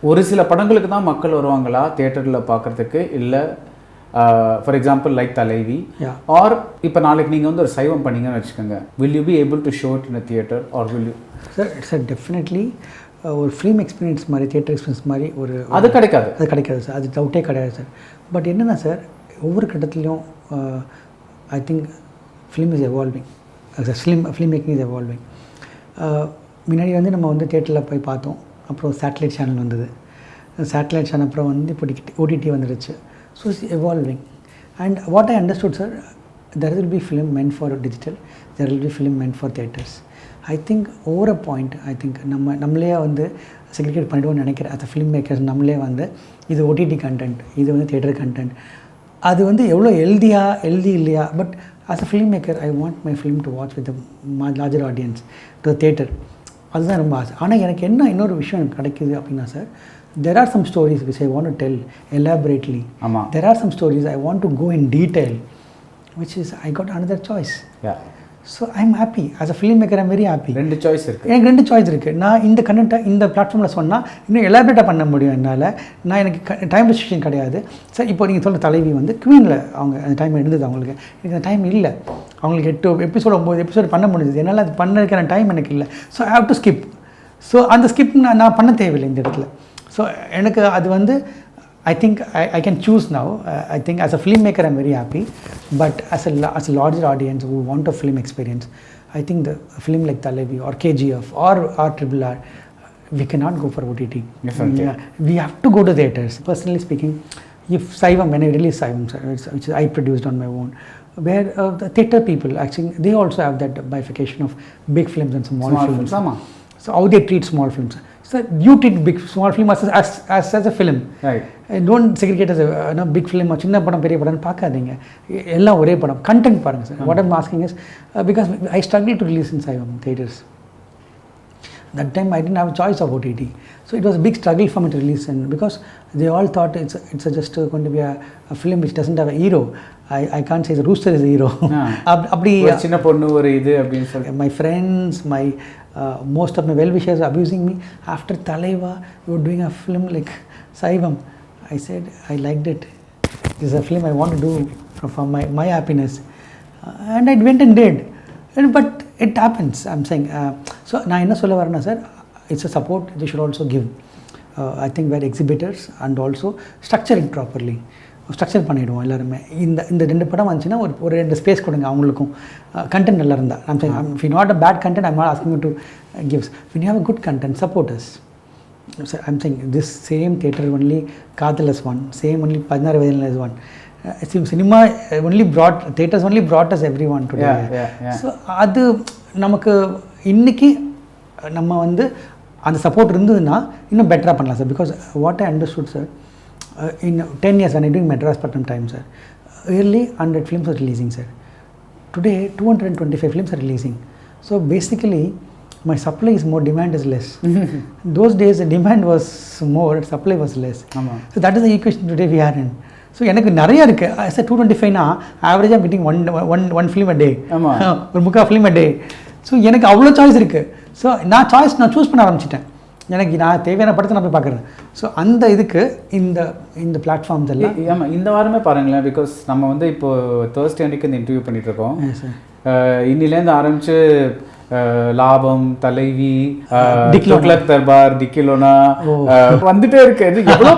ஒரு சில படங்களுக்கு தான் மக்கள் வருவாங்களா தியேட்டரில் பார்க்குறதுக்கு, இல்லை ஃபார் எக்ஸாம்பிள் லைக் தலைவி, ஆர் இப்போ நாளைக்கு நீங்கள் வந்து ஒரு சைவம் பண்ணீங்கன்னு வச்சுக்கோங்க, will you be able to show it in a theatre R will you? Sir definitely ஒரு ஃபிலிம் எக்ஸ்பீரியன்ஸ் மாதிரி, தியேட்டர் எக்ஸ்பீரியன்ஸ் மாதிரி அது கிடைக்காது சார். அது டவுட்டே கிடையாது சார். பட் என்னென்னா சார், ஒவ்வொரு கட்டத்துலையும் I think film is evolving. Film making is evolving. முன்னாடி வந்து நம்ம வந்து தியேட்டரில் போய் பார்த்தோம், அப்புறம் சேட்டலைட் சேனல் வந்தது. சேட்டலைட் சேனல் அப்புறம் வந்து இப்போ ஓடிடி வந்துடுச்சு. So it's evolving. And what I understood sir, there will be film meant for digital, there will be film meant for theatres. I think over a point, I think நம்மளே வந்து segregate பண்ணிடுவோம்னு நினைக்கிறேன். as a film makers நம்மளே வந்து இது OTT content, இது வந்து theatre content, அது வந்து எவ்வளோ எழுதி இல்லையா, but as a film maker I want my film to watch with a larger audience, to the theatre. அதுதான் ரொம்ப ஆசை. ஆனால் எனக்கு என்ன இன்னொரு விஷயம் எனக்கு கிடைக்குது அப்படின்னா sir, there are some stories which I want to tell elaborately. There are some stories I want to go in detail, which is I got another choice. So I'm happy as a filmmaker. I'm very happy. ரெண்டு choice இருக்குது. எனக்கு 2 choice இருக்குது. நான் இந்த கண்டென்ட்டை இந்த பிளாட்ஃபார்மில் சொன்னால் இன்னும் எலாபரேட்டாக பண்ண முடியும் என்னால். நான் எனக்கு டைம் ரெஸ்ட்ரிக்ஷன் கிடையாது சார். இப்போ நீங்கள் சொல்கிற தலைவி வந்து குவீனில் அவங்க அந்த டைம் இருந்தது, அவங்களுக்கு எனக்கு அந்த டைம் இல்லை. அவங்களுக்கு 8 எபிசோடு 9 எபிசோடு பண்ண முடிஞ்சது, என்னால் அது பண்ணிருக்கிற டைம் எனக்கு இல்லை. So I have to skip. So அந்த ஸ்கிப் நான் பண்ண தேவையில்லை இந்த இடத்துல. ஸோ எனக்கு அது வந்து I think I can choose now. I think as a filmmaker I'm very happy, but as a larger audience who want a film experience, I think the film like Talevi or KGF or RRR, we cannot go for OTT. We have to go to theatres. Personally speaking, if Saivam, when I release Saivam, which I produced on my own, where the theatre people actually they also have that bifurcation of big films and small films. So how they treat small films. So you treat small film as a film. Right. Don't segregate as a big film. சின்ன படம் பெரிய படம் பார்க்காதீங்க, எல்லாம் ஒரே படம். Content பாருங்கள் sir. What I'm asking is because I struggle to release in Saivam theatres. that time I didn't have a choice of OTT. So it was a big struggle for me to release, and because they all thought it's just going to be a film which doesn't have a hero. I can't say the rooster is a hero. அப்படி சின்ன பொண்ணு ஒரு இது அப்படின்னு சொல்லி my friends, my most of my well-wishers abusing me. After Thalaiva, you were doing a film like Saivam. I said, I liked it. This is a film I want to do for my happiness. And I went and did. But it happens. I'm saying, so நான் என்ன சொல்ல வரேன்னா sir, it's a support they should also give. I think we're exhibitors and also structure it properly. Structure பண்ணிவிடுவோம் எல்லாருமே. இந்த 2 படம் வந்துச்சுன்னா ஒரு 2 ஸ்பேஸ் கொடுங்க அவங்களுக்கும். கண்டென்ட் நல்லா இருந்தால் I'm saying, if you not a bad content, I'm not asking you to give. When you have a good content, support us. So I'm saying this same theatre only Kathal is one, same only 16 Vayadhil is one. Cinema only brought, theatres only brought us everyone today. So அது நமக்கு இன்னைக்கு நம்ம வந்து அந்த support இருந்ததுன்னா இன்னும் பெட்டராக பண்ணலாம் sir. Because what I understood sir, in 10 years when I doing Madras Patnam time, sir, early 100 films are releasing, sir. Today 225 films are releasing. So basically my supply is more, demand is less. Those days the demand was more, supply was less. So that is the equation today we are in. So எனக்கு நிறைய இருக்குது. Sir 225னா ஆவரேஜாக meeting one film அ டே, ஒரு 3/4 film அ டே. So எனக்கு அவ்வளோ choice இருக்குது. So நான் choose பண்ண ஆரம்பிச்சிட்டேன். எனக்கு நான் தேவையான படத்தை நான் போய் பார்க்குறேன். ஸோ அந்த இதுக்கு இந்த பிளாட்ஃபார்ம்ஸ் எல்லாம் ஆமாம் இந்த வாரமே பாருங்களேன். பிகாஸ் நம்ம வந்து இப்போது தேர்ஸ்டே அன்றைக்கி இந்த இன்டர்வியூ பண்ணிகிட்ருக்கோம். இன்னிலேருந்து ஆரம்பித்து லாபம், தலைவி, துக்ளக் தர்பார், டிக்கிலோனா வந்துட்டே இருக்கு. இது எவ்வளோ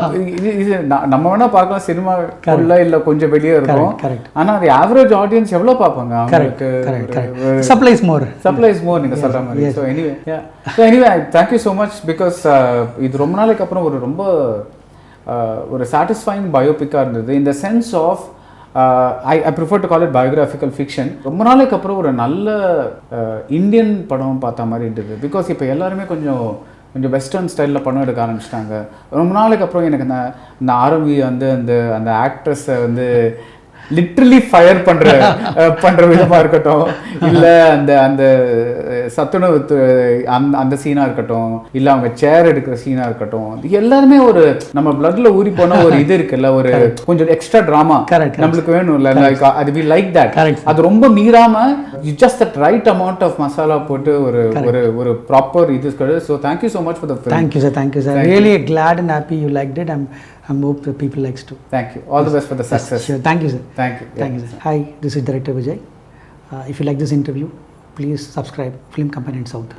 இது நம்ம வேணா பார்க்கலாம் சினிமாக்குள்ள இல்லை கொஞ்சம் வெளியே இருக்கும். ஆனால் அது ஆவரேஜ் ஆடியன்ஸ் எவ்வளோ பார்ப்பாங்க அவங்களுக்கு. சப்ளைஸ் மோர் நீங்கள் சொல்கிற மாதிரி. So anyway thank you so much. Because இது ரொம்ப நாளைக்கு அப்புறம் ரொம்ப ஒரு சாட்டிஸ்ஃபைங் பயோபிக்காக இருந்தது. இந்த sense of I prefer to call it biographical fiction. ரொம்ப நாளைக்கு அப்புறம் ஒரு நல்ல இந்தியன் படம் பார்த்த மாதிரி இருந்தது. பிகாஸ் இப்போ எல்லாருமே கொஞ்சம் வெஸ்டர்ன் ஸ்டைலில் படம் எடுக்க ஆரம்பிச்சிட்டாங்க. ரொம்ப நாளைக்கு அப்புறம் எனக்கு இந்த ஆரம்பி வந்து அந்த ஆக்ட்ரஸை வந்து லிட்ரலி ஃபயர் பண்ணுற விதமாக இருக்கட்டும், இல்லை அந்த சத்துணவு அந்த சீனாக இருக்கட்டும், இல்லை அவங்க சேர் எடுக்கிற சீனாக இருக்கட்டும், எல்லாருமே ஒரு நம்ம பிளட்ல ஊறி போன ஒரு இது இருக்குல்ல, ஒரு கொஞ்சம் எக்ஸ்ட்ரா ட்ராமா நம்மளுக்கு வேணும் இல்லை, லைக் அது வி லைக் தட். அது ரொம்ப மீறாம just that right amount of masala போட்டு ஒரு ப்ராப்பர் இது இருக்குது. So thank you so much for the film. Thank you sir. Really glad and happy you liked it. I hope the people likes too. Thank you. All the best for the success. Sure. Thank you, sir. Thank you. Thank you, sir. Hi, this is Director Vijay. If you like this interview, please subscribe Film Company in South.